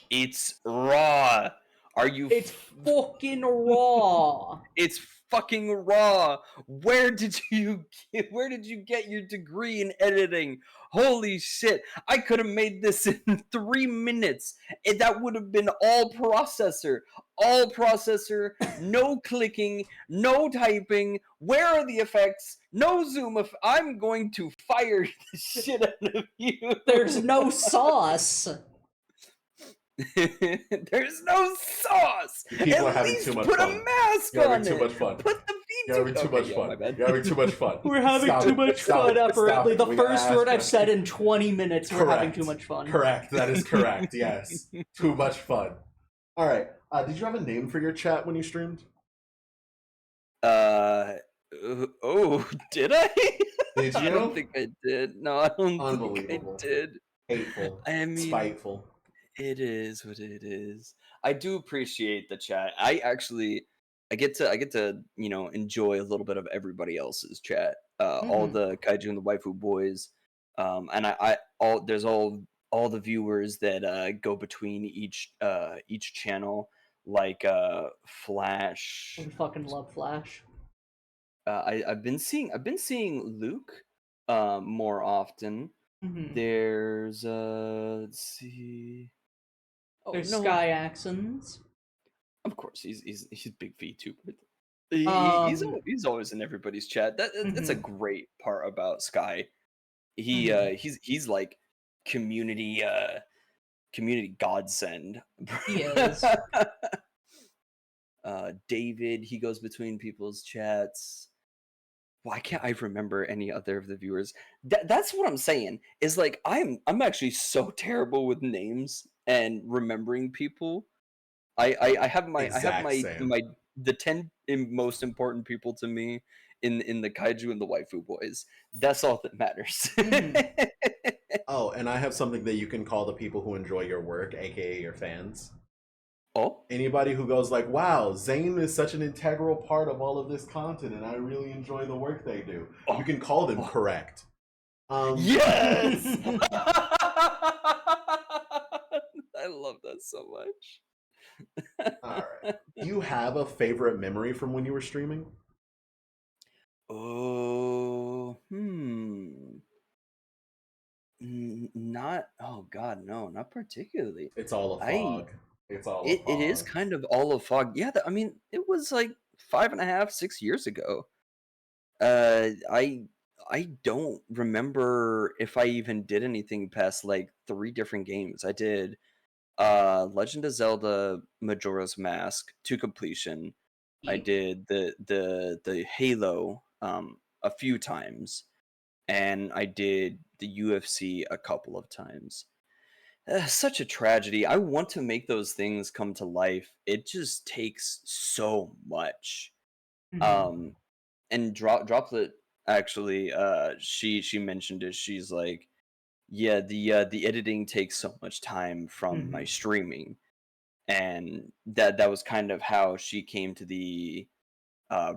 It's raw. Are you? It's fucking raw. It's fucking raw. Where did you get your degree in editing? Holy shit. I could have made this in 3 minutes. And that would have been all processor. All processor, no clicking, no typing. Where are the effects? No zoom. I'm going to fire the shit out of you. There's no sauce. There's no sauce. People are At having least too much put fun. a mask You're on having too it. much fun. Put the You're having too much fun. my bad. You're having too much fun. We're having Stop too it. much Stop fun, it. apparently. Stop The it. We gotta first ask word I've questions. said in 20 minutes, we're having too much fun. Correct. That is correct. Yes. Too much fun. All right. Did you have a name for your chat when you streamed? Oh, did I? Did you? I don't think I did. No, I don't think I Unbelievable. did. Hateful. I mean, Spiteful. it is what it is. I do appreciate the chat. I get to enjoy a little bit of everybody else's chat. All the kaiju and the waifu boys, and I all there's all the viewers that go between each channel, like Flash. We fucking love Flash. I've been seeing Luke more often. There's let's see. Oh There's no, Sky Axons. of course he's a big VTuber. He's always in everybody's chat. That's a great part about Sky. He's like community community godsend. He is. David, he goes between people's chats. Why can't I remember any other of the viewers? That's what I'm saying. Is like I'm actually so terrible with names and remembering people. I have Same. my the 10 most important people to me in the kaiju and the waifu boys. That's all that matters. Oh, and I have something that you can call the people who enjoy your work, aka your fans. Oh, Anybody who goes like, "Wow, Zane is such an integral part of all of this content, and I really enjoy the work they do," you oh, can call them oh. correct. Yes! I love that so much. All right. Do you have a favorite memory from when you were streaming? Oh, not, oh God, no, not particularly. It's all a I fog. It's all a it is fog. kind of all of fog. Yeah, I mean, it was like 5.5, 6 years ago. I don't remember if I even did anything past like 3 different games. I did Legend of Zelda Majora's Mask to completion. I Yeet. did the Halo a few times, and I did the UFC a couple of times. Such a tragedy. I want to make those things come to life. It just takes so much. Mhm. Um, and Droplet actually, she mentioned it. She's like, yeah, the editing takes so much time from my Mhm. streaming, and that was kind of how she came to the uh,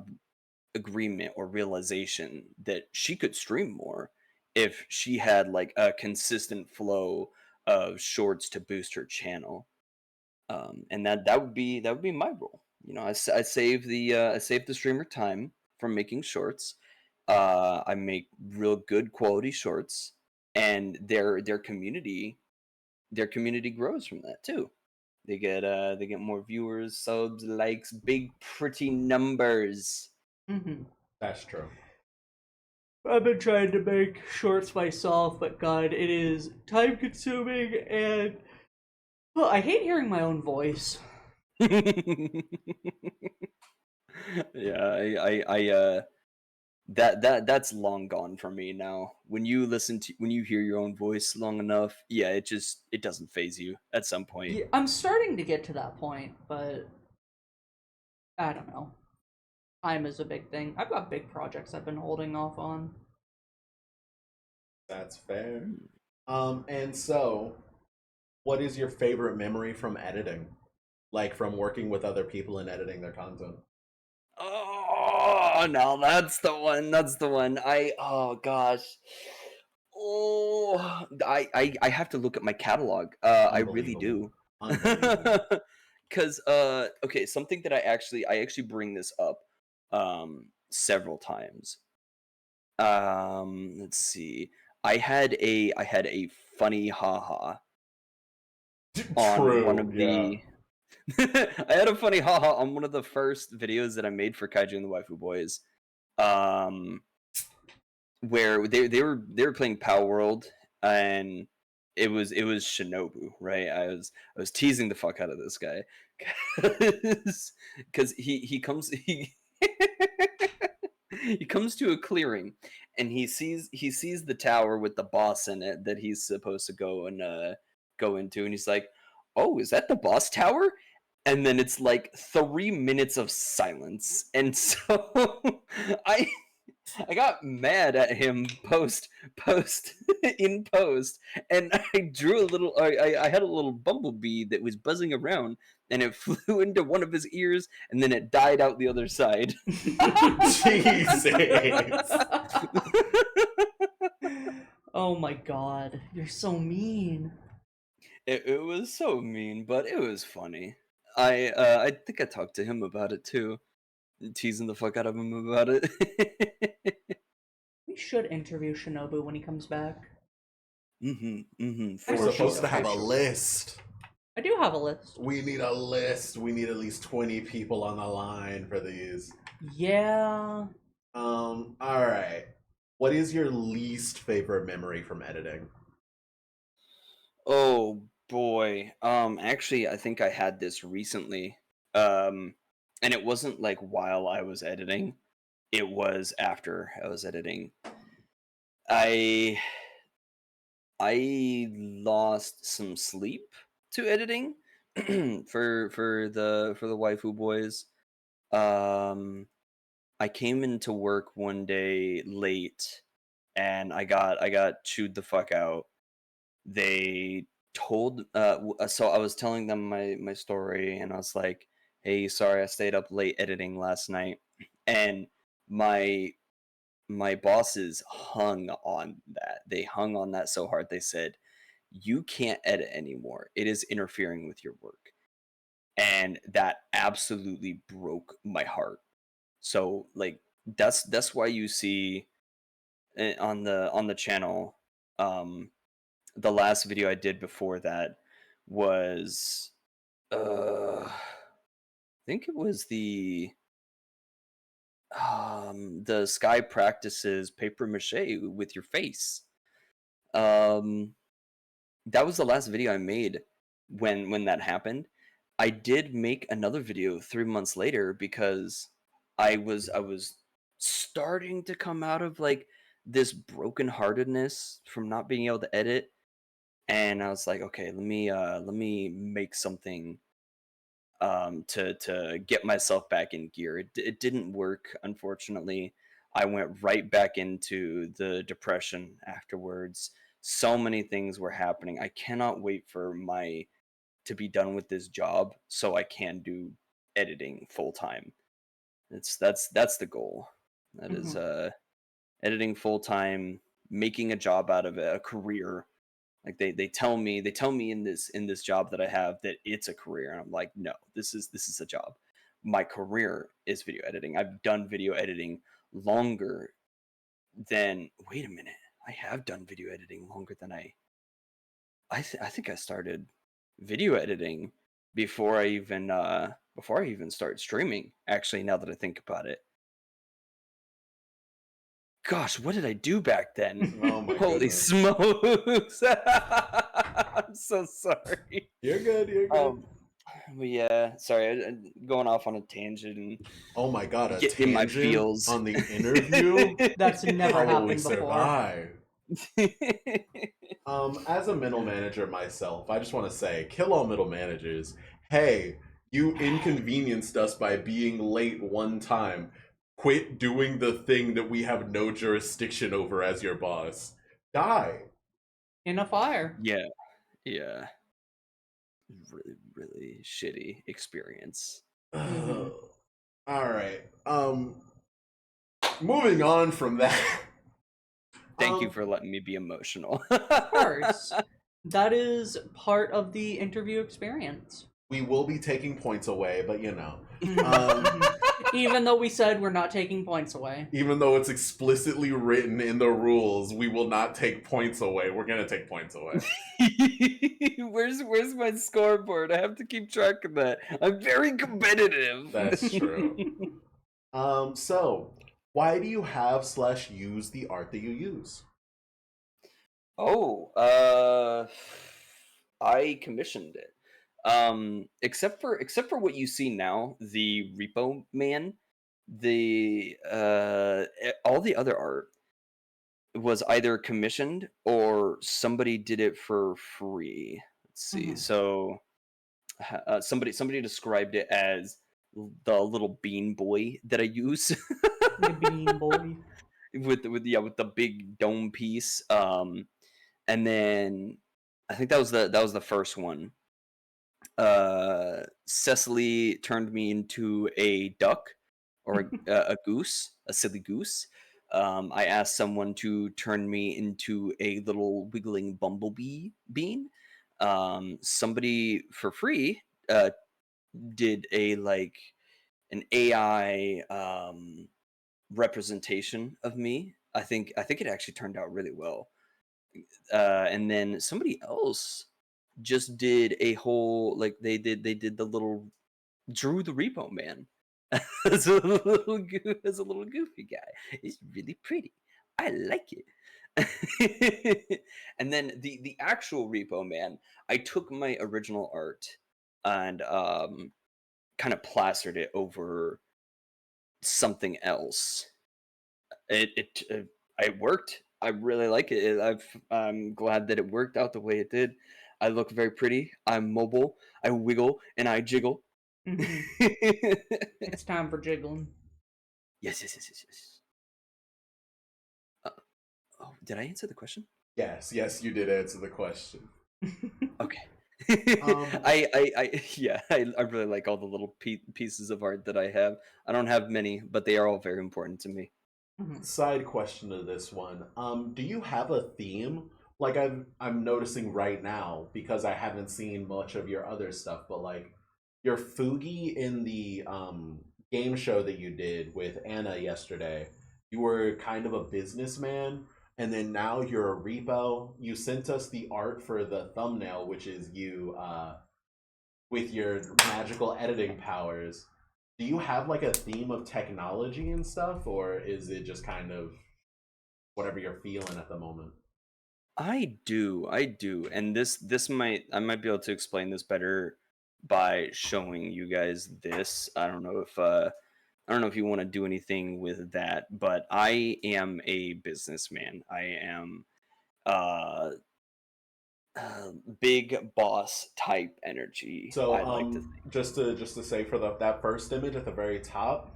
agreement or realization that she could stream more if she had like a consistent flow of shorts to boost her channel. And that would be my role. I save the streamer time from making shorts. I make real good quality shorts, and their community grows from that too. They get more viewers, subs, likes, big pretty numbers. Mhm. That's true. I've been trying to make shorts myself, but God, it is time consuming and well, I hate hearing my own voice. Yeah, that's long gone for me now. When you hear your own voice long enough, yeah, it doesn't phase you at some point. Yeah, I'm starting to get to that point, but I don't know. Time is a big thing. I've got big projects I've been holding off on. That's fair. Mm. And so, what is your favorite memory from editing? Like from working with other people and editing their content? Oh, no, that's the one. That's the one. Oh gosh. Oh, I have to look at my catalog. I really Unbelievable. do. Unbelievable. Cause okay, something that I actually bring this up several times. Let's see. I had a funny haha on one True, of yeah. the I had a funny haha on one of the first videos that I made for Kaiju and the Waifu Boys. Um where they were playing Power World, and it was Shinobu, right? I was teasing the fuck out of this guy because he comes he comes to a clearing, and he sees the tower with the boss in it that he's supposed to go into, and he's like, "Oh, is that the boss tower?" And then it's like 3 minutes of silence, and so I I got mad at him post in post, and I drew a little. I had a little bumblebee that was buzzing around, and it flew into one of his ears, and then it died out the other side. Jesus. Oh my God, you're so mean. It was so mean, but it was funny. I think I talked to him about it too, teasing the fuck out of him about it. We should interview Shinobu when he comes back. I We're For hope he's supposed to sure, have for okay. a sure. list. I do have a list. We need a list. We need at least 20 people on the line for these. Yeah. All right. What is your least favorite memory from editing? Oh boy. Actually, I think I had this recently. Um, and it wasn't like while I was editing. It was after I was editing. I I lost some sleep to editing for the Waifu Boys. Um, I came into work one day late, and I got chewed the fuck out. They told so I was telling them my story, and I was like, "Hey, sorry I stayed up late editing last night." And my my bosses hung on that. They hung on that so hard. They said, "You can't edit anymore. It is interfering with your work." And that absolutely broke my heart. So like that's why you see on the channel, um the last video I did before that was I think it was the Sky Practices paper mache with your face. Um that was the last video I made when that happened. I did make another video 3 months later because I was starting to come out of like this brokenheartedness from not being able to edit, and I was like, okay, let me make something to get myself back in gear. It didn't work, unfortunately. I went right back into the depression afterwards. So many things were happening. I cannot wait for my to be done with this job so I can do editing full time. That's the goal. That is Mhm. editing full time, making a job out of it, a career. Like they tell me in this job that I have that it's a career, and I'm like, no, this is a job. My career is video editing. I've done video editing longer than wait a minute. I have done video editing longer than I think I started video editing before I even started streaming, actually, now that I think about it. Gosh, what did I do back then? Oh my Holy goodness. smokes. I'm so sorry. You're good. You're good. But yeah, sorry, going off on a tangent and Oh my god, a getting in my tangent feels. on the interview? That's never How will we happened before. survive? As a middle manager myself, I just want to say, kill all middle managers. Hey, you inconvenienced us by being late one time. Quit doing the thing that we have no jurisdiction over as your boss. Die. In a fire. Yeah, yeah. Really, really shitty experience. Hmm. All right. Moving on from that. Thank you Um, for letting me be emotional. Of course. That is part of the interview experience. we will be taking points away, but you know. Mhm. Even though we said we're not taking points away. Even though it's explicitly written in the rules, we will not take points away. We're gonna take points away. Where's my scoreboard? I have to keep track of that. I'm very competitive. That's true. So why do you have / use the art that you use? Oh, I commissioned it. Except for what you see now, the Repo Man, all the other art was either commissioned or somebody did it for free. Let's see. Mhm. So somebody described it as the little bean boy that I use The Bean Boy. with the big dome piece. And then I think that was the first one. Cecily turned me into a duck or a goose, a silly goose. I asked someone to turn me into a little wiggling bumblebee bean. Somebody for free did a like an AI representation of me. I think it actually turned out really well. And then somebody else just did a whole like they did the little drew the Repo Man as a as a little goofy guy. It's really pretty. I like it. And then the actual Repo Man, I took my original art and kind of plastered it over something else. It worked. I really like it. I'm glad that it worked out the way it did. I look very pretty. I'm mobile. I wiggle and I jiggle. Mhm. It's time for jiggling. Yes. Uh, oh, did I answer the question? Yes, you did answer the question. Okay. Um, I really like all the little pieces of art that I have. I don't have many, but they are all very important to me. Mhm. Side question to this one. Do you have a theme? Like I'm noticing right now because I haven't seen much of your other stuff, but like your Fugi in the game show that you did with Anna yesterday, you were kind of a businessman, and then now you're a repo. You sent us the art for the thumbnail, which is you with your magical editing powers. Do you have like a theme of technology and stuff, or is it just kind of whatever you're feeling at the moment? I do, and this might I might be able to explain this better by showing you guys this. I don't know if you want to do anything with that, but I am a businessman. I am uh, big boss type energy. So I like to just to say for that first image at the very top,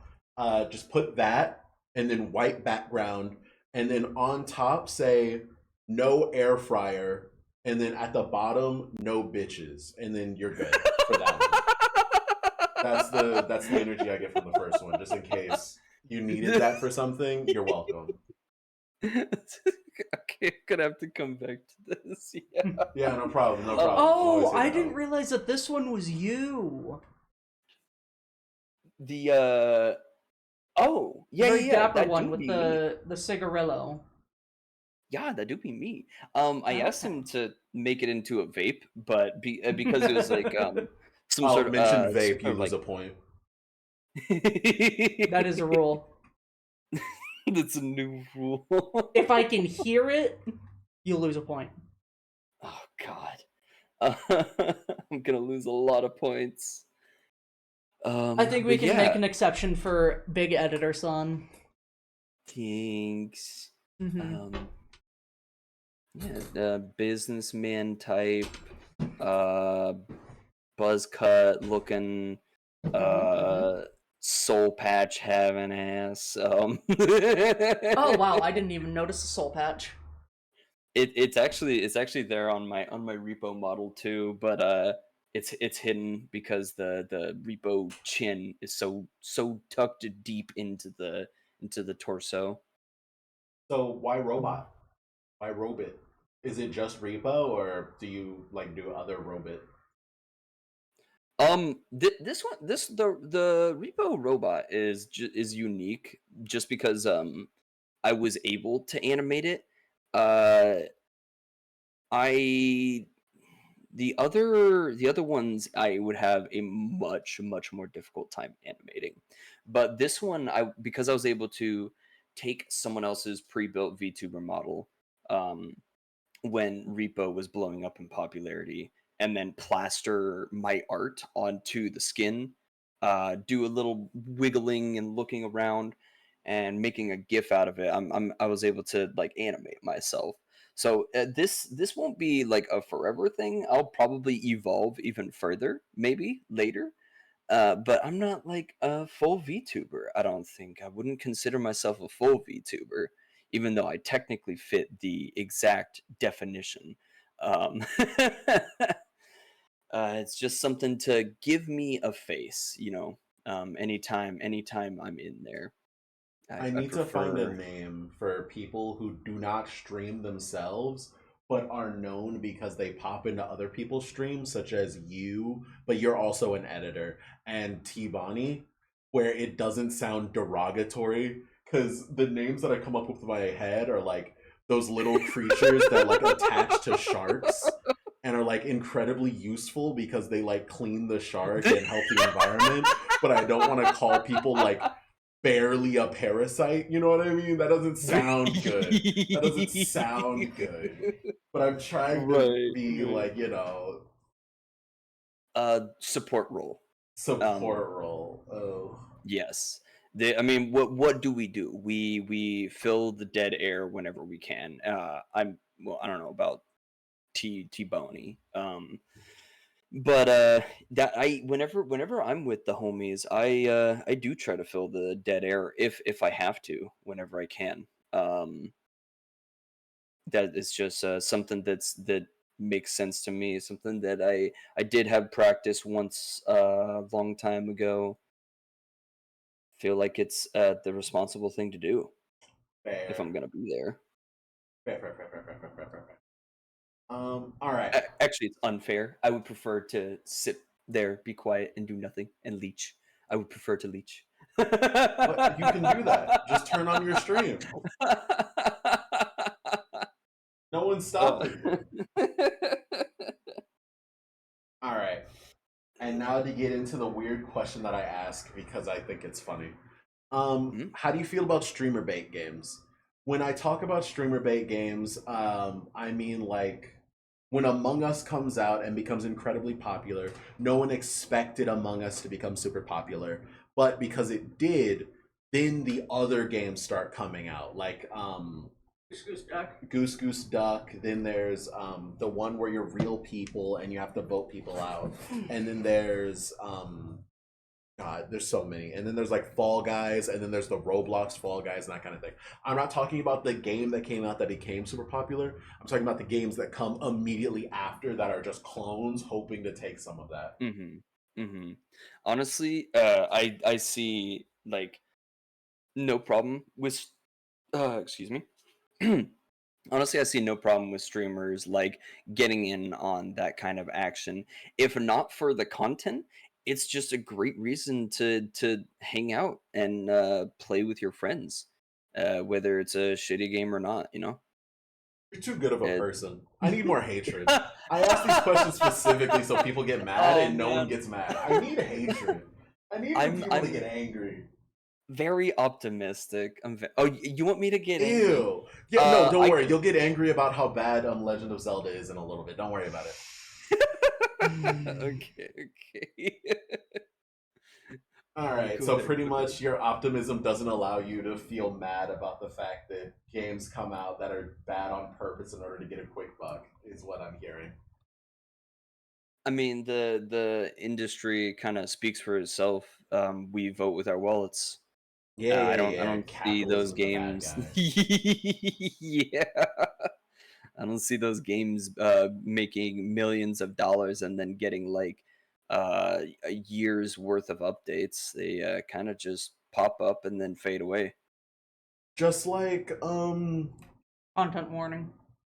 just put that and then white background, and then on top say no air fryer, and then at the bottom no bitches, and then you're good for that one. That's the energy I get from the first one. Just in case you needed think. that for something, you're welcome. Okay, gonna have to come back to this. Yeah. Yeah, no problem, no Um, problem. I'm Oh, always here I to didn't help. realize that this one was you. the oh yeah, Very dapper that one do with be me. the cigarillo. Yeah, that do be me. I asked Okay. him to make it into a vape, but because it was like some Oh, sort of mention some vape, you sort of lose like a point. That is a rule. that's a new rule. If I can hear it, you lose a point. Oh God. I'm gonna lose a lot of points. I think we But can make yeah, an exception for Big Editor Son. thanks. Hmm. Um, yeah, businessman type, uh, buzz cut looking, Hmm. Hmm. uh, soul patch having ass. Oh wow, I didn't even notice the soul patch. It's actually there on my repo model too, but it's hidden because the repo chin is so tucked deep into the torso. So why robot? Why robot? Is it just repo, or do you like do other robot? This one, the repo robot is unique just because I was able to animate it. Uh, I the other ones I would have a much more difficult time animating, but this one because I was able to take someone else's pre-built VTuber model, um, when repo was blowing up in popularity, and then plaster my art onto the skin, do a little wiggling and looking around and making a gif out of it. I was able to like animate myself. So this won't be like a forever thing. I'll probably evolve even further, maybe later. But I'm not like a full VTuber. I don't think I wouldn't consider myself a full VTuber, even though I technically fit the exact definition. It's just something to give me a face, you know. Anytime I'm in there, I I need to find a prefer. name for people who do not stream themselves but are known because they pop into other people's streams, such as you, but you're also an editor, and T-Bonnie, where it doesn't sound derogatory. Because the names that I come up with in my head are like those little creatures that like attach to sharks and are like incredibly useful because they like clean the shark and help the environment. But I don't want to call people like barely a parasite. You know what I mean? That doesn't sound good. That doesn't sound good. But I'm trying to Right, be right. like, Support role. Um, support role. Oh. Yes. I mean, what do we do? We fill the dead air whenever we can. I don't know about T Boney. But that I whenever I'm with the homies, I do try to fill the dead air if I have to whenever I can. That is just something that makes sense to me. Something that I did have practice once a long time ago. Feel like it's the responsible thing to do if Fair. I'm gonna be there. Fair. All right. Actually, it's unfair. I would prefer to sit there, be quiet, and do nothing and leech. I would prefer to leech. But you can do that. Just turn on your stream. No one's stopping you. All right. And now to get into the weird question that I ask because I think it's funny. How do you feel about streamer bait games? When I talk about streamer bait games, I mean like when Among Us comes out and becomes incredibly popular, no one expected Among Us to become super popular, but because it did, then the other games start coming out, like Goose Goose Duck. Then there's the one where you're real people and you have to vote people out, and then there's God, there's so many. And then there's like Fall Guys, and then there's the Roblox Fall Guys and that kind of thing. I'm not talking about the game that came out that became super popular. I'm talking about the games that come immediately after that are just clones hoping to take some of that. Honestly, I see like no problem with excuse me. Honestly, I see no problem with streamers like getting in on that kind of action. If not for the content, it's just a great reason to hang out and play with your friends, whether it's a shitty game or not. You're too good of a It, person. I need more hatred. I ask these questions specifically so people get mad and no one gets mad. I need hatred. I need people to get angry. Very optimistic. You want me to get angry? Ew. Yeah, no, don't worry. You'll get angry about how bad Legend of Zelda is in a little bit. Don't worry about it. Okay. All right. So pretty much your optimism doesn't allow you to feel mad about the fact that games come out that are bad on purpose in order to get a quick buck, is what I'm hearing. I mean, the industry kind of speaks for itself. We vote with our wallets. Yeah. I don't see those games. Yeah, I don't see those games making millions of dollars and then getting like a year's worth of updates. They kind of just pop up and then fade away. Just like Content warning.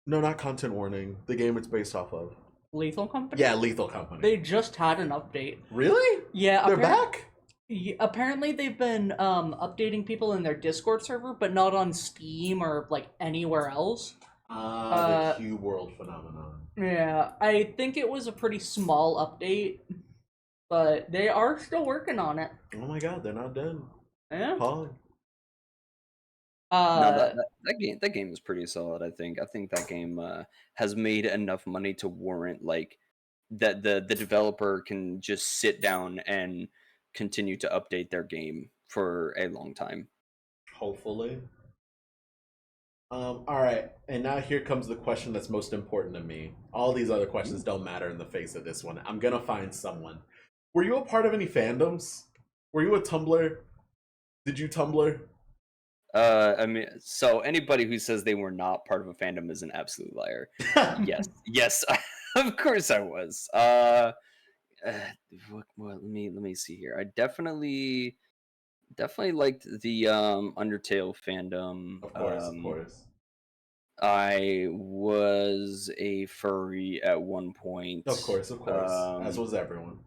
No, not content warning. The game it's based off of. Lethal Company? Yeah, Lethal Company. They just had an update. Really? Yeah, they're back? Yeah, apparently they've been updating people in their Discord server, but not on Steam or like anywhere else. The Q World phenomenon. Yeah, I think it was a pretty small update, but they are still working on it. Oh my god, they're not dead. Yeah. Pog. No, that game is pretty solid. I think that game has made enough money to warrant like that the developer can just sit down and continue to update their game for a long time. Hopefully. All right, and now here comes the question that's most important to me. All these other questions don't matter in the face of this one. I'm gonna find someone. Were you a part of any fandoms? Were you a Tumblr? Did you Tumblr? I mean, so anybody who says they were not part of a fandom is an absolute liar. yes, of course I was. Well, let me see here. I definitely liked the Undertale fandom. Of course. I was a furry at one point. Of course. As was everyone.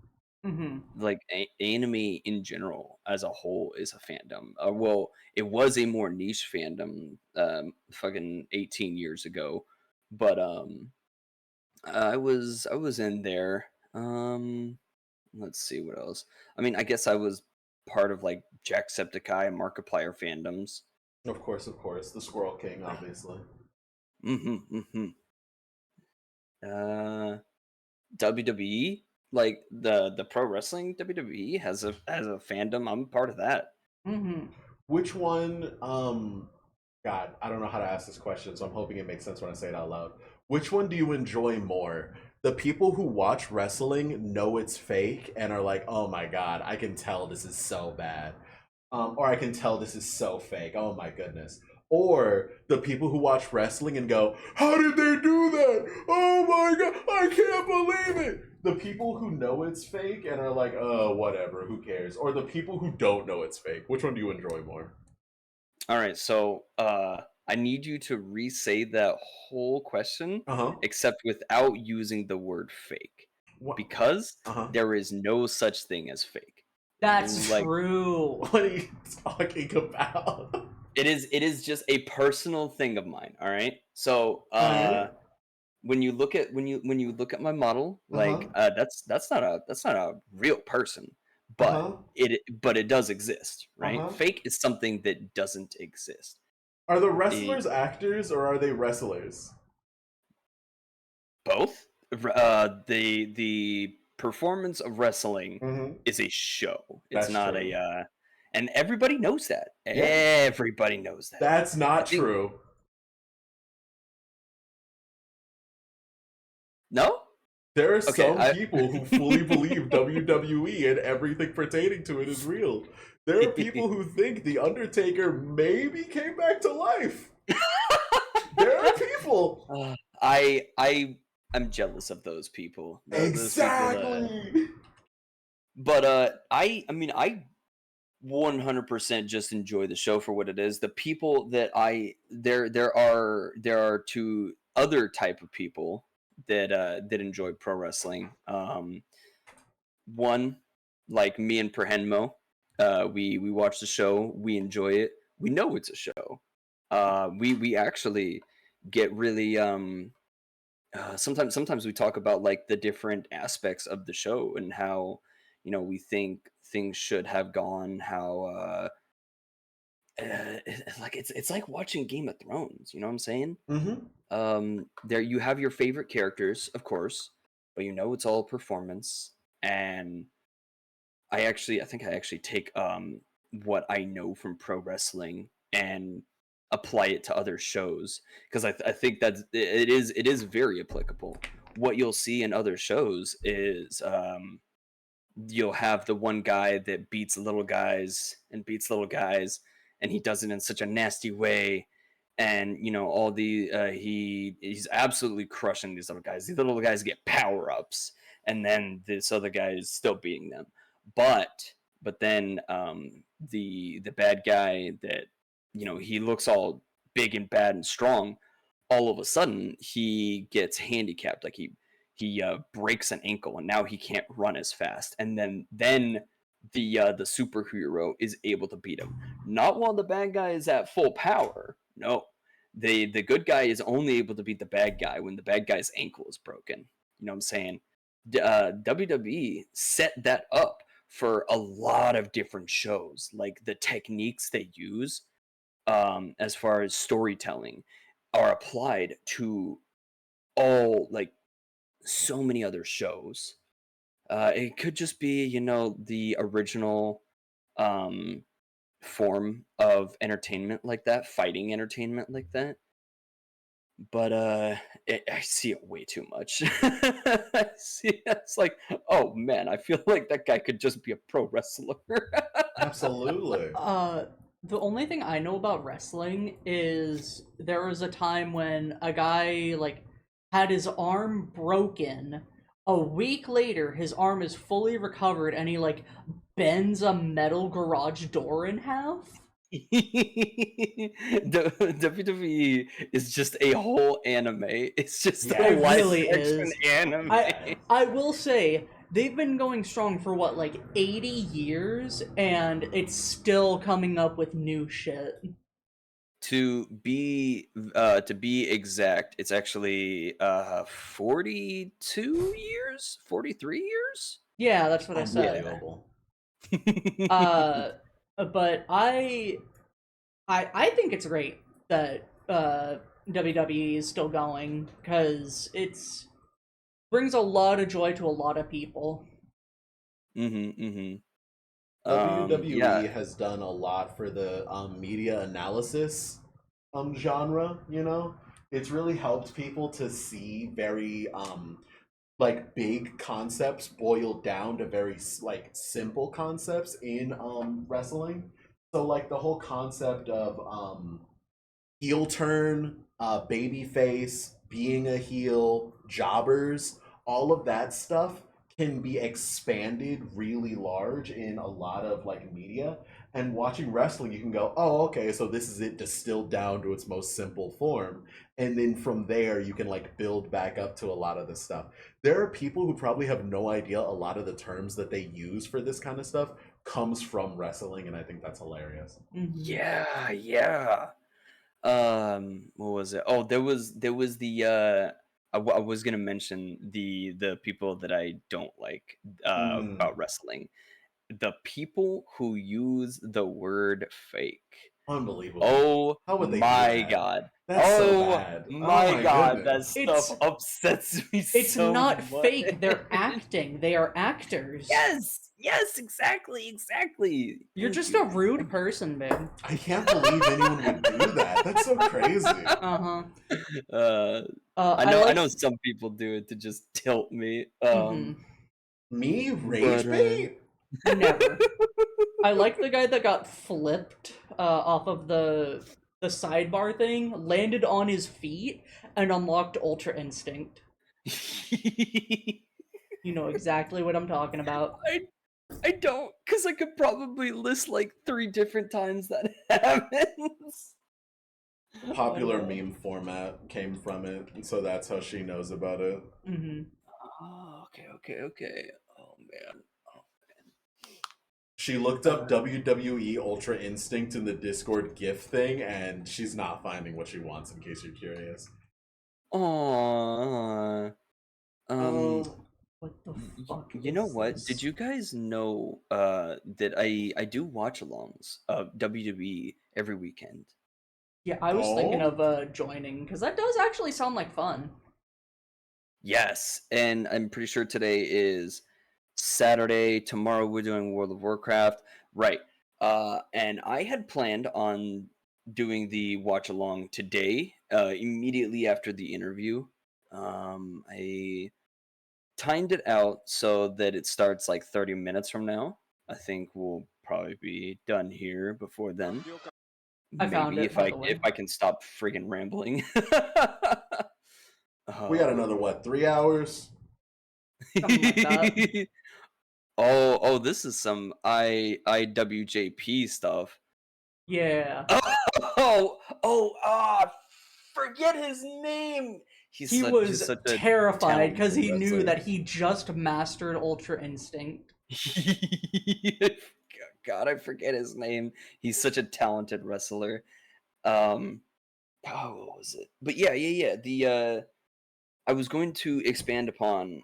Like anime in general as a whole is a fandom. Well, it was a more niche fandom fucking 18 years ago, but I was in there. Let's see what else. I mean, I guess I was part of like Jacksepticeye and Markiplier fandoms. Of course. The Squirrel King, obviously. WWE, like the pro wrestling WWE has a fandom. I'm part of that. Which one? God, I don't know how to ask this question, so I'm hoping it makes sense when I say it out loud. Which one do you enjoy more? The people who watch wrestling know it's fake and are like, "Oh my god, I can tell this is so bad," or "I can tell this is so fake." Oh my goodness. Or the people who watch wrestling and go, how did they do that? Oh my god, I can't believe it. The people who know it's fake and are like, oh, whatever, who cares? Or the people who don't know it's fake. Which one do you enjoy more? All right, so I need you to re-say that whole question, Uh-huh. except without using the word fake, What? because Uh-huh. there is no such thing as fake. That's Like, true. What are you talking about? it is just a personal thing of mine. All right, so Alright. when you look at when you look at my model, Uh-huh. like that's not a real person, but Uh-huh. it does exist, right? Uh-huh. Fake is something that doesn't exist. Are the Eh, wrestlers actors or are they wrestlers? both. The performance of wrestling Mm-hmm. is a show. It's That's not true. a and everybody knows that. Yeah. Everybody knows that. That's I not think true. no? There are Okay, some people who fully believe WWE and everything pertaining to it is real. There are people who think The Undertaker maybe came back to life. There are people. I am jealous of those people. Those people Exactly. but I mean I 100% just enjoy the show for what it is. The people that I there are two other type of people that enjoy pro wrestling. One, like me and Perhenmo, we watch the show, we enjoy it, we know it's a show. We actually get really sometimes we talk about like the different aspects of the show and how we think things should have gone, how like it's like watching Game of Thrones. You know what I'm saying? Mm-hmm. There you have your favorite characters, of course, but it's all performance. And I think I actually take what I know from pro wrestling and apply it to other shows because I think that it is very applicable. What you'll see in other shows is you'll have the one guy that beats little guys and beats little guys, and he does it in such a nasty way. And all the he's absolutely crushing these little guys. These little guys get power ups, and then this other guy is still beating them. But then the bad guy that he looks all big and bad and strong, all of a sudden he gets handicapped. Like he breaks an ankle and now he can't run as fast. And then the superhero is able to beat him. Not while the bad guy is at full power. No, the good guy is only able to beat the bad guy when the bad guy's ankle is broken. You know what I'm saying? WWE set that up for a lot of different shows. Like the techniques they use, as far as storytelling, are applied to all like so many other shows. It could just be, the original um, form of entertainment like that, fighting entertainment like that. But I see it way too much. I see it's like, oh man, I feel like that guy could just be a pro wrestler. Absolutely. The only thing I know about wrestling is there was a time when a guy like had his arm broken. A week later, his arm is fully recovered, and he like bends a metal garage door in half. WWE is just a whole anime. It's just Yeah. a It live really action is. anime. I will say they've been going strong for what, like 80 years, and it's still coming up with new shit. To be exact, it's actually 42 years, 43 years. Yeah, that's what I said. Yeah. Unbelievable. Uh, but I think it's great that WWE is still going because it's brings a lot of joy to a lot of people. Mm-hmm. WWE Yeah. has done a lot for the media analysis genre, you know? It's really helped people to see very like big concepts boiled down to very like simple concepts in wrestling. So like the whole concept of heel turn, baby face, being a heel, jobbers, all of that stuff can be expanded really large in a lot of like media. And watching wrestling, you can go, oh, okay, so this is it distilled down to its most simple form. And then from there, you can like build back up to a lot of this stuff. There are people who probably have no idea a lot of the terms that they use for this kind of stuff comes from wrestling, and I think that's hilarious. Yeah, yeah. What was it? Oh, there was the I was gonna mention the people that I don't like Mm, about wrestling. The people who use the word fake. unbelievable. Oh How would they do my that? god. That's so Oh bad. Oh my my god, that goodness. stuff It's upsets me it's so not much. fake. They're acting. They are actors. Yes, yes, exactly, exactly. You're Thank just a you. rude person, babe. I can't believe anyone would do that. That's so crazy. Uh-huh. Uh, I I know like some people do it to just tilt me. Me? But Rage bait? never. I like the guy that got flipped off of the sidebar thing, landed on his feet, and unlocked Ultra Instinct. You know exactly what I'm talking about. I I don't, because I could probably list like 3 different times that happens. Popular Uh, meme format came from it, and so that's how she knows about it. mhm. Oh, okay, okay, okay. Oh man. She looked up WWE Ultra Instinct in the Discord GIF thing, and she's not finding what she wants, in case you're curious. Oh. Oh, what the fuck You know is what? Did this? you guys know that I do watch-alongs of WWE every weekend? Yeah, I was thinking Oh? of joining because that does actually sound like fun. Yes, and I'm pretty sure today is Saturday. Tomorrow we're doing World of Warcraft. Right. And I had planned on doing the watch along today, immediately after the interview. I timed it out so that it starts like 30 minutes from now. I think we'll probably be done here before then. I found Maybe it, if by I the way. if I can stop friggin' rambling. We got Oh. another, what, 3 hours? Something like that. Oh, this is some IWJP stuff. Yeah. Forget his name. He was He's such a terrified because talented he knew wrestler. that he just mastered Ultra Instinct. God, I forget his name. He's such a talented wrestler. Um, what was it? But yeah. The I was going to expand upon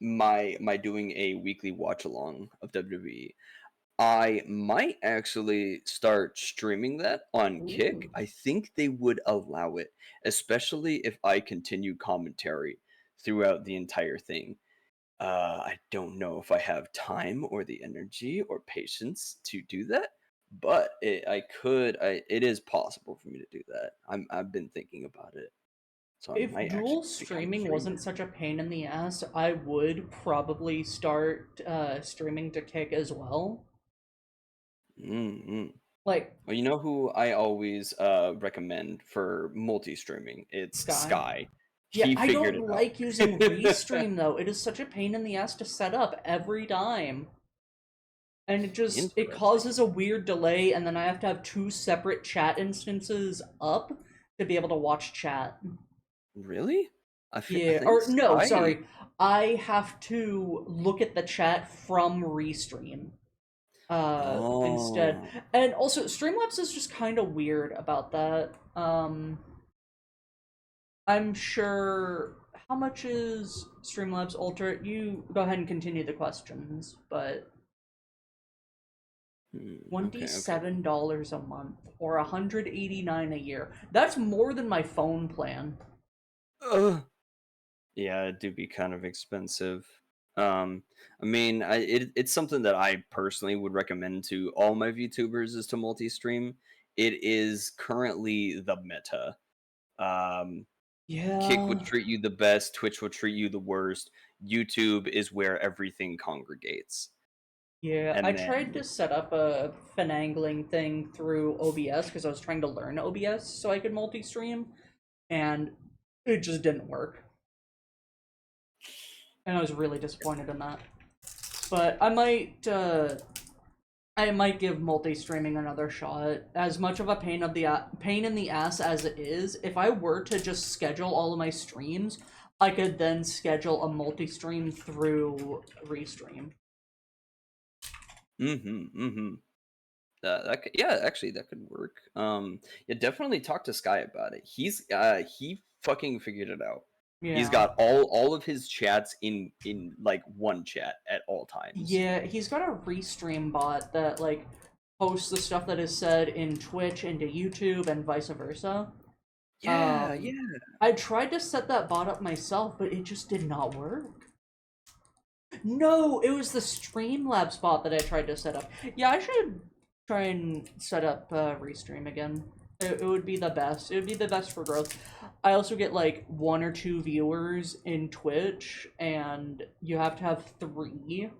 my doing a weekly watch along of WWE. I might actually start streaming that on Kick. Ooh. I think they would allow it, especially if I continue commentary throughout the entire thing. I don't know if I have time or the energy or patience to do that, but I could. It is possible for me to do that. I've been thinking about it, so I If might actually dual become a streaming streamer. wasn't such a pain in the ass, I would probably start streaming to Kick as well. Mm-hmm. Like, Well, you know who I always recommend for multi-streaming? It's Sky. Sky. Yeah, He I figured it don't out. like using Restream though. It is such a pain in the ass to set up every time. And it Interesting. causes a weird delay, and then I have to have two separate chat instances up to be able to watch chat. Really? I Yeah, think or no, Sky. sorry. I have to look at the chat from Restream instead. Oh, And also Streamlabs is just kind of weird about that. I'm sure how much is Streamlabs Ultra? You go ahead and continue the questions, but okay. $27 a month or $189 a year. That's more than my phone plan. Ugh. Yeah, it do be kind of expensive. I mean, it's something that I personally would recommend to all my VTubers is to multi-stream. It is currently the meta. Um, Kick would Yeah. treat you the best, Twitch would treat you the worst. YouTube is where everything congregates. Yeah, I And tried then to set up a finagling thing through OBS because I was trying to learn OBS so I could multi-stream, and it just didn't work. And I was really disappointed in that. But I might give multi-streaming another shot. As much of a pain in the ass as it is, if I were to just schedule all of my streams, I could then schedule a multi-stream through Restream. Yeah, actually, that could work. Yeah, definitely talk to Sky about it. He fucking figured it out. He's Yeah. got all of his chats in like one chat at all times. Yeah, he's got a Restream bot that, like, posts the stuff that is said in Twitch into YouTube and vice versa. Yeah, yeah. I tried to set that bot up myself, but it just did not work. No, it was the Streamlabs bot that I tried to set up. Yeah, I should try and set up Restream again. It would be the best. It would be the best for growth. I also get like 1 or 2 viewers in Twitch, and you have to have 3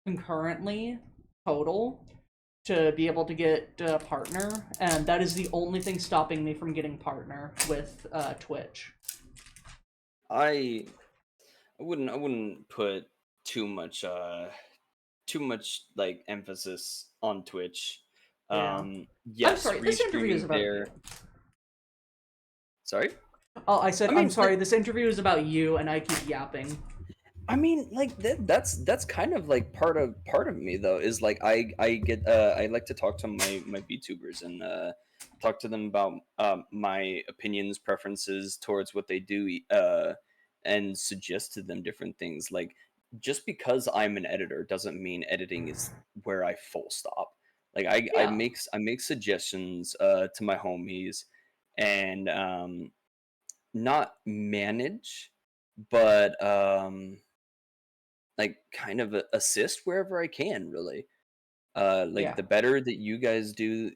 concurrently total to be able to get partner, and that is the only thing stopping me from getting partner with Twitch. I I wouldn't put too much like emphasis on Twitch. Yeah. I'm Yes, sorry, this interview is restreaming about you. there. Sorry? Oh, I said, I I'm mean, sorry, this interview is about you, and I keep yapping. I mean, like that's kind of like part of me though is like I like to talk to my VTubers and talk to them about my opinions, preferences towards what they do, and suggest to them different things. Like just because I'm an editor doesn't mean editing is where I full stop. Like Yeah. I make suggestions to my homies and not manage, but like kind of assist wherever I can, really. Like Yeah. the better that you guys do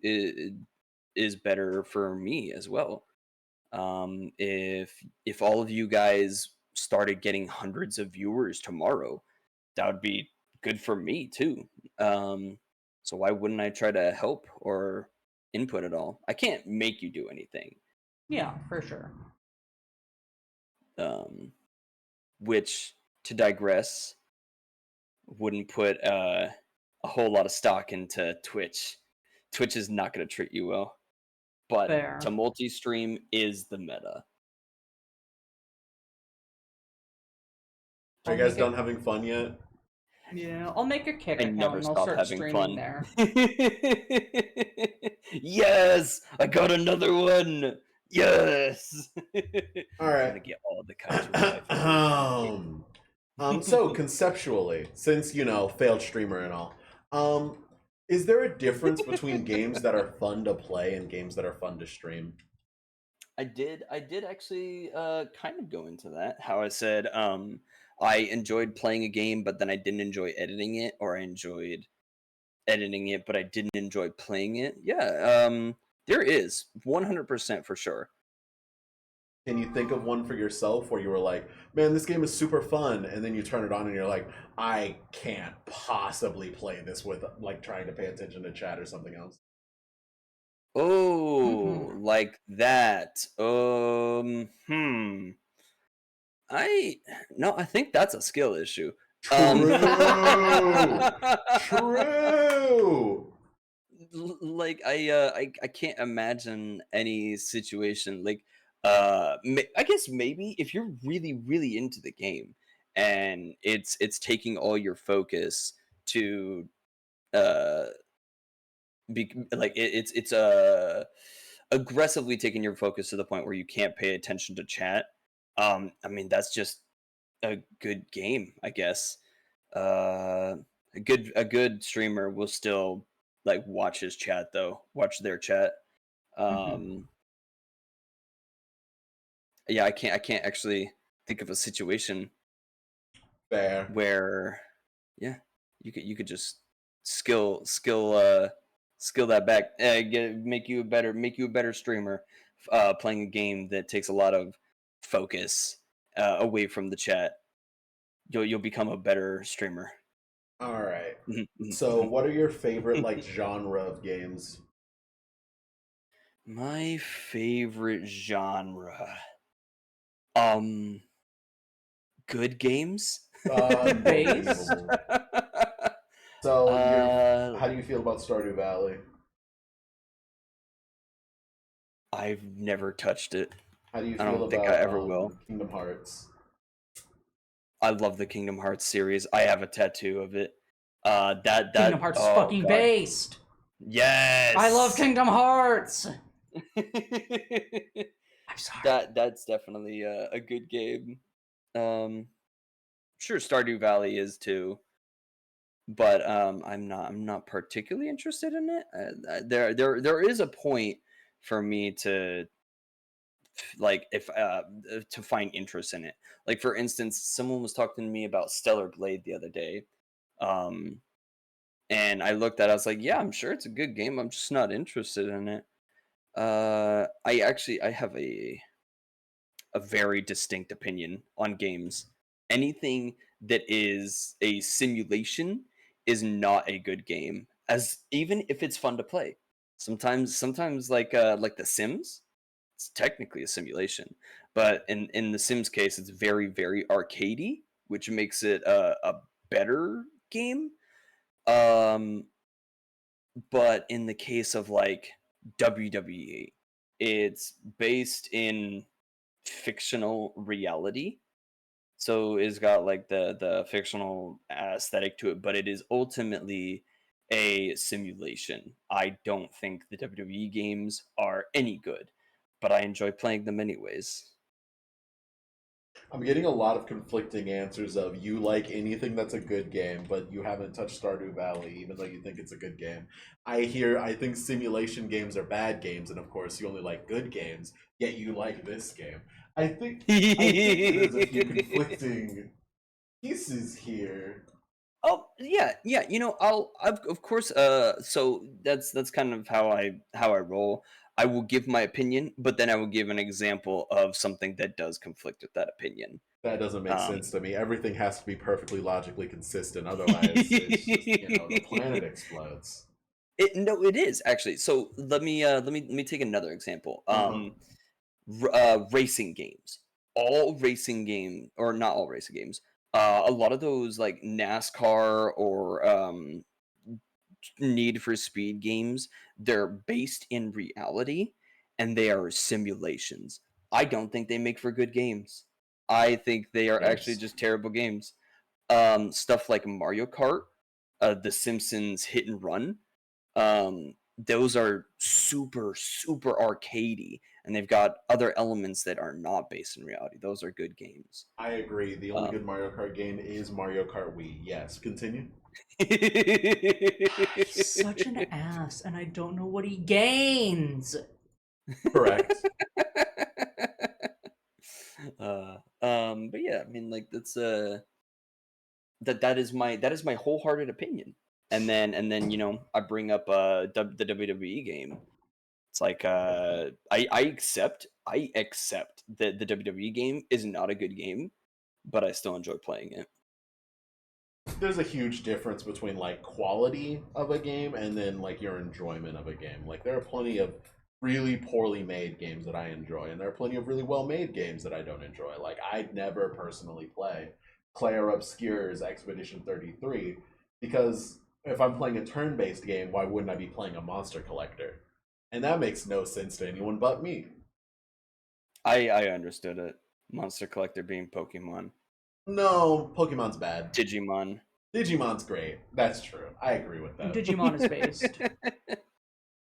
is better for me as well. If all of you guys started getting hundreds of viewers tomorrow, that would be good for me too. So why wouldn't I try to help or input at all? I can't make you do anything. Yeah, for sure. Um, which to digress, wouldn't put a whole lot of stock into Twitch. Twitch is not going to treat you well, but to Fair. multi-stream is the meta. Are I'll you guys make done it. having fun yet? Yeah, I'll make a Kick I account never and I'll stop start having streaming fun. there. Yes, I got another one. Yes. All I'm right. gonna get all the kaiju. So conceptually, since failed streamer and all, is there a difference between games that are fun to play and games that are fun to stream? I did actually kind of go into that. How I said I enjoyed playing a game, but then I didn't enjoy editing it, or I enjoyed editing it, but I didn't enjoy playing it. Yeah, there is 100% for sure. Can you think of one for yourself where you were like, man, this game is super fun, and then you turn it on and you're like, I can't possibly play this with like trying to pay attention to chat or something else? Oh, like that. I no, I think that's a skill issue. True. True. Like I can't imagine any situation like I guess maybe if you're really into the game and it's taking all your focus to uh like it's aggressively taking your focus to the point where you can't pay attention to chat. I mean that's just a good game, I guess. uh a good streamer will still like watch his chat though, watch their chat. um yeah, I can't actually think of a situation Fair. where yeah, you could just skill that back, make you a better streamer, playing a game that takes a lot of focus away from the chat. You'll become a better streamer. All right. So, what are your favorite like genre of games? My favorite genre. Um, good games. Based. Unbelievable. So, uh, how do you feel about Stardew Valley? I've never touched it. How do you I feel don't think I about ever will. Kingdom Hearts? I love the Kingdom Hearts series. I have a tattoo of it. Kingdom Hearts is Oh fucking god. based. Yes. I love Kingdom Hearts. I'm sorry. That's definitely a good game. Sure Stardew Valley is too, but I'm not particularly interested in it. There is a point for me to like if to find interest in it. Like for instance, someone was talking to me about Stellar Blade the other day. Um and I looked at it, I was like, yeah, I'm sure it's a good game. I'm just not interested in it. I have a very distinct opinion on games. Anything that is a simulation is not a good game, as even if it's fun to play. Sometimes like The Sims, it's technically a simulation, but in The Sims case, it's very arcadey, which makes it a better game. Um, but in the case of like WWE, it's based in fictional reality, so it's got like the fictional aesthetic to it, but it is ultimately a simulation. I don't think the WWE games are any good, but I enjoy playing them anyways. I'm getting a lot of conflicting answers of you like anything that's a good game, but you haven't touched Stardew Valley, even though you think it's a good game. I think simulation games are bad games, and of course you only like good games, yet you like this game. I think there's a few conflicting pieces here. Oh yeah, yeah. Of course. So that's kind of how I roll. I will give my opinion, but then I will give an example of something that does conflict with that opinion. That doesn't make Um, sense to me. Everything has to be perfectly logically consistent, otherwise it's just, the planet explodes. no, it is actually. So let me take another example. Uh-huh. Racing games. All racing game, or not all racing games. A lot of those like NASCAR or Need for Speed games, they're based in reality and they are simulations. I don't think they make for good games. I think they are actually Yes. just terrible games. Stuff like Mario Kart, The Simpsons Hit and Run, those are super arcadey, and they've got other elements that are not based in reality. Those are good games. I agree. The only Um, good Mario Kart game is Mario Kart Wii. Yes, continue. He's such an ass, and I don't know what he gains. Correct. but yeah, I mean, like that is my wholehearted opinion. And then I bring up the WWE game. It's like I accept that the WWE game is not a good game, but I still enjoy playing it. There's a huge difference between like quality of a game and then like your enjoyment of a game. Like there are plenty of really poorly made games that I enjoy, and there are plenty of really well made games that I don't enjoy. Like I'd never personally play Claire Obscure's Expedition 33 because if I'm playing a turn based game, why wouldn't I be playing a monster collector? And that makes no sense to anyone but me. I understood it. Monster Collector being Pokemon. No, Pokemon's bad. Digimon. Digimon's great. That's true. I agree with that. Digimon is based.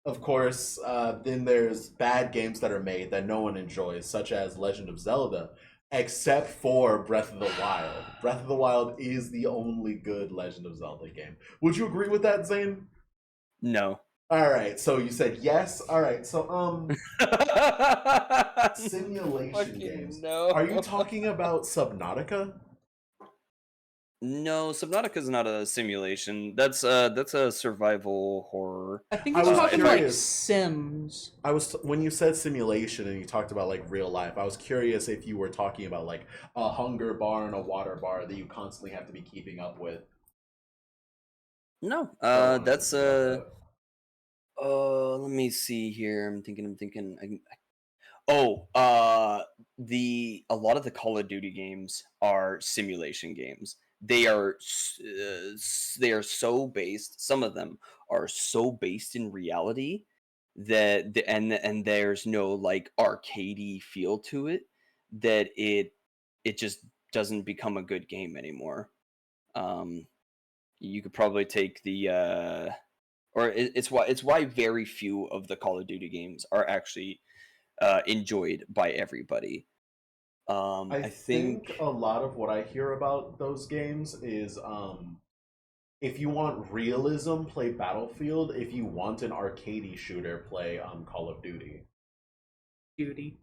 Of course, then there's bad games that are made that no one enjoys, such as Legend of Zelda, except for Breath of the Wild. Breath of the Wild is the only good Legend of Zelda game. Would you agree with that, Zane? No. All right, so you said yes. All right, so simulation games. No. Are you talking about Subnautica? No, Subnautica is not a simulation. That's a survival horror. I think I he's was talking like curious. Sims. When you said simulation and you talked about like real life, I was curious if you were talking about like a hunger bar and a water bar that you constantly have to be keeping up with. No, So I'm that's thinking about that. let me see here. I'm thinking. Oh, a lot of the Call of Duty games are simulation games. They are so based. Some of them are so based in reality that and there's no like arcadey feel to it that it just doesn't become a good game anymore. Um, you could probably take the or it's why very few of the Call of Duty games are actually enjoyed by everybody. I I think think a lot of what I hear about those games is if you want realism, play Battlefield. If you want an arcadey shooter, play Call of Duty. Duty.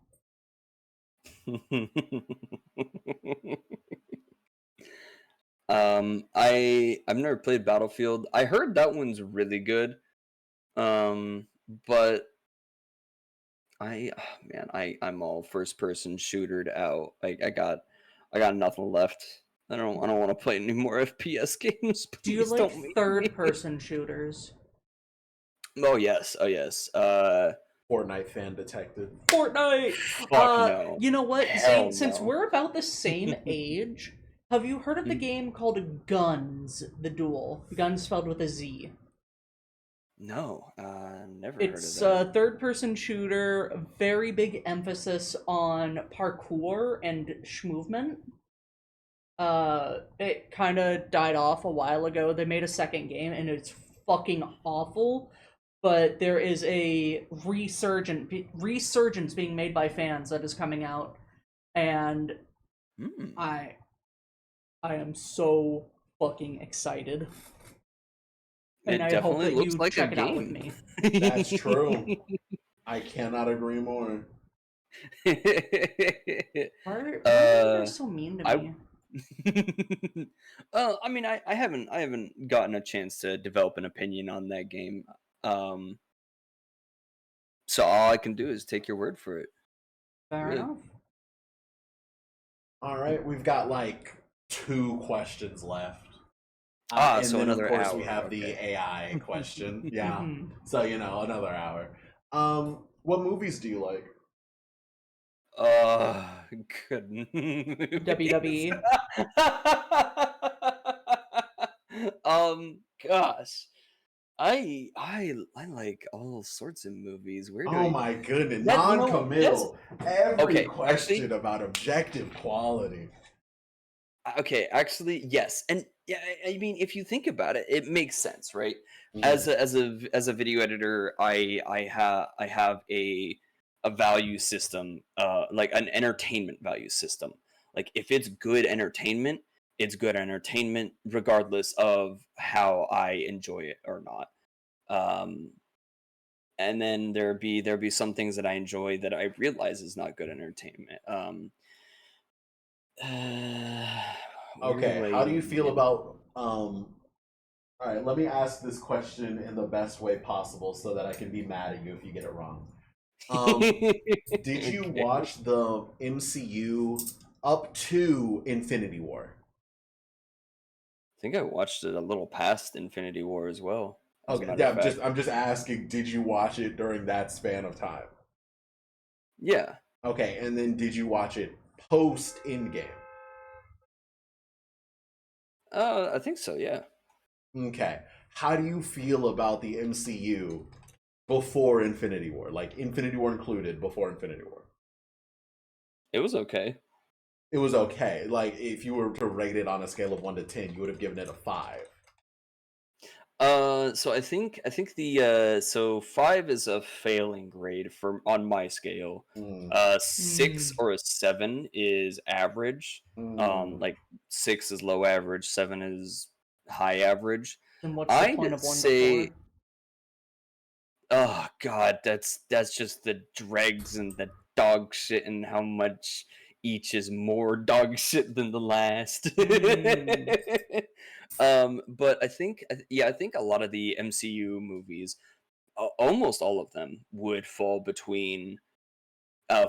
I've never played Battlefield. I heard that one's really good. Um, but man, I'm all first person shootered out. I got nothing left. I don't want to play any more FPS games. Do you Please like don't make me. third-person shooters? Oh yes, oh yes. Fortnite fan detected. Fortnite! Fuck no. You know what, Hell Zane, since no. we're about the same age, have you heard of the Mm, game called Guns, the Duel? Guns spelled with a Z. no, never heard of It's that. a third-person shooter, very big emphasis on parkour and schmovement. It kind of died off a while ago. They made a second game, and it's fucking awful. But there is a resurgence being made by fans that is coming out, and Hmm. I I am so fucking excited, and It I hope definitely that looks you like a check it out with game. me. That's true. I cannot agree more. Why are you uh, guys so mean to I me? I mean, I haven't gotten a chance to develop an opinion on that game. Um, so all I can do is take your word for it. Fair Really. enough. All right, we've got like two questions left. And So then, of another course, we hour. have the Okay. AI question. Yeah. Mhm. So, another hour. What movies do you like? Uh, good movies. WWE. Gosh, I like all sorts of movies. Where do Oh I my goodness, that you know that's non-committal. Every okay. Actually, question about objective quality. okay. Actually, yes, and yeah. I mean, if you think about it, it makes sense, right? Mm. As a video editor, I have a value system, like an entertainment value system. Like if it's good entertainment, it's good entertainment, regardless of how I enjoy it or not. Um, and then there be some things that I enjoy that I realize is not good entertainment. Where Okay, do I how do you even feel begin? about all right, let me ask this question in the best way possible so that I can be mad at you if you get it wrong. Um, did you Okay. watch the MCU up to Infinity War? I think I watched it a little past Infinity War as well, as a Okay, matter yeah, of fact. I'm just asking, did you watch it during that span of time? Yeah. Okay, and then did you watch it post Endgame? I think so, yeah. Okay. How do you feel about the MCU before Infinity War? Like Infinity War included before Infinity War. It was okay. It was okay. Like if you were to rate it on a scale of 1 to 10, you would have given it a 5. So I think the so 5 is a failing grade for on my scale. Mm, 6 Hmm. or a 7 is average. mm. Like 6 is low average, 7 is high average. Then what's the point I'd of one to say four? oh god, that's just the dregs and the dog shit and how much each is more dog shit than the last. Hmm. But yeah, I think a lot of the MCU movies, almost all of them, would fall between a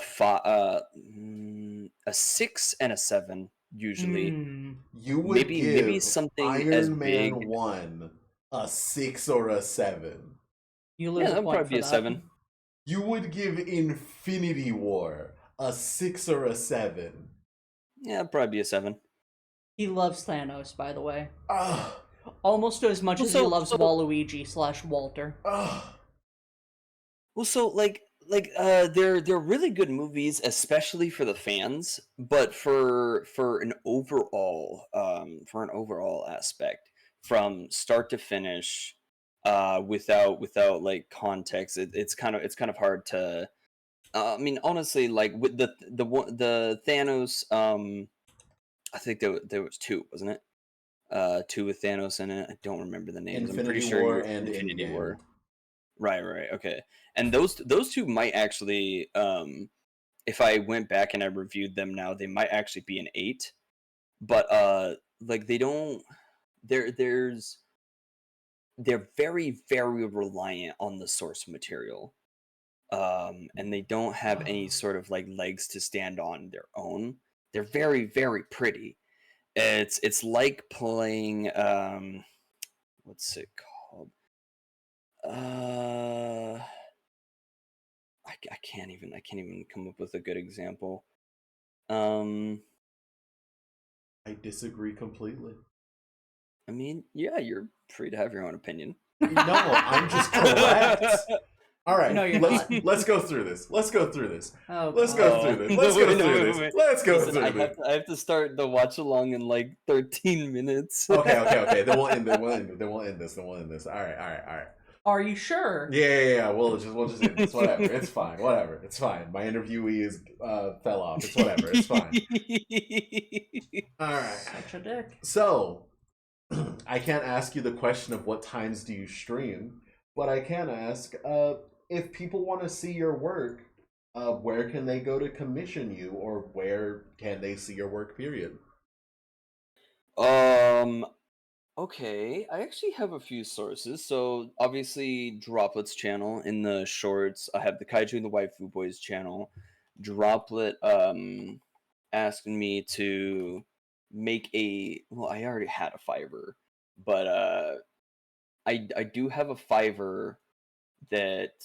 6 and a 7 usually. Hmm. You would Maybe give something as Iron big. Man 1 a 6 or a 7? You lose a that'd point probably for be a that. 7. You would give Infinity War a 6 or a 7? Yeah, it'd probably be a 7. He loves Thanos, by the way. Ugh. Almost as much as he loves so, Waluigi/Walter. Ugh. Well, so they're really good movies, especially for the fans, but for an overall aspect, from start to finish, without like context, it's kind of hard to. I mean, honestly, like with the Thanos, I think there was two, wasn't it? Two with Thanos in it. I don't remember the names. I'm pretty Infinity sure War you and Infinity Endgame. War. Right, okay. And those two might actually, if I went back and I reviewed them now, they might actually be an 8. But like they don't. There's they're very very reliant on the source material, and they don't have any sort of like legs to stand on their own. They're very very pretty. It's like playing what's it called? I can't even come up with a good example. Um, I disagree completely. I mean, yeah, you're free to have your own opinion. No, I'm just correct. All right, No, you're let's go through this. Let's go through this. Oh, let's go through this. Let's go through this. Let's go Listen, through this. I have to start the watch along in like 13 minutes. Okay. Then we'll end this. Then we'll end this. All right. Are you sure? Yeah. We'll just end this. Whatever. It's fine. Whatever. It's fine. My interviewee is fell off. It's whatever. It's fine. All right. Such a dick. So, I can't ask you the question of what times do you stream, but I can ask if people want to see your work, where can they go to commission you, or where can they see your work? Period. Okay, I actually have a few sources. So obviously, Droplet's channel in the shorts. I have the Kaiju and the Waifu Boys channel. Droplet asking me to make a. Well, I already had a Fiverr, but I do have a Fiverr that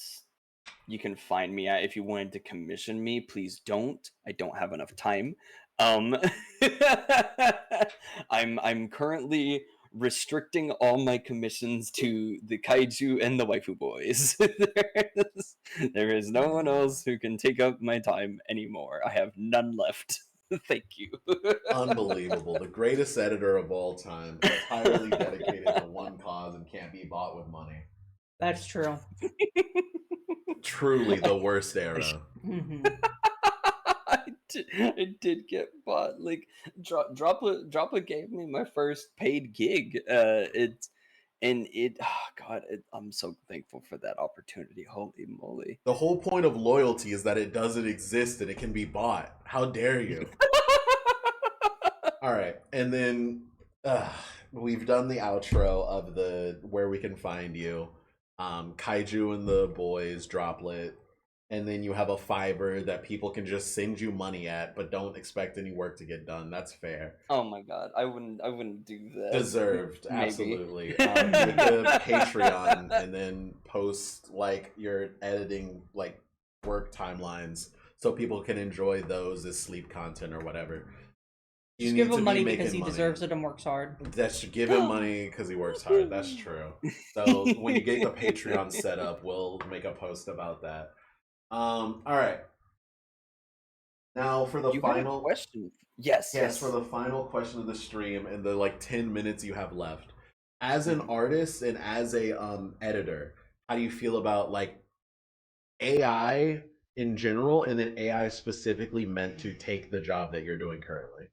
you can find me at if you wanted to commission me. Please don't. I don't have enough time. Um, I'm currently restricting all my commissions to the Kaiju and the Waifu Boys. There is no one else who can take up my time anymore. I have none left. Thank you. Unbelievable. The greatest editor of all time, entirely dedicated to one cause and can't be bought with money. That's true. Truly the worst era. Mm-hmm. I did get bought. Like Droplet gave me my first paid gig. I'm so thankful for that opportunity. Holy moly! The whole point of loyalty is that it doesn't exist and it can be bought. How dare you? All right, and then we've done the outro of the where we can find you, Kaiju and the Boys, Droplet, and then you have a Fiverr that people can just send you money at, but don't expect any work to get done. That's fair. Oh my god, I wouldn't do that. Deserved, absolutely. With the Patreon, and then post like your editing like work timelines so people can enjoy those as sleep content or whatever. Just give him money because he deserves it and works hard. That's give him money because he works hard. That's true. So when you get the Patreon set up, we'll make a post about that. All right. Now for the final question. Yes. For the final question of the stream and the like 10 minutes you have left. As an artist and as a editor, how do you feel about like AI in general, and then AI specifically meant to take the job that you're doing currently?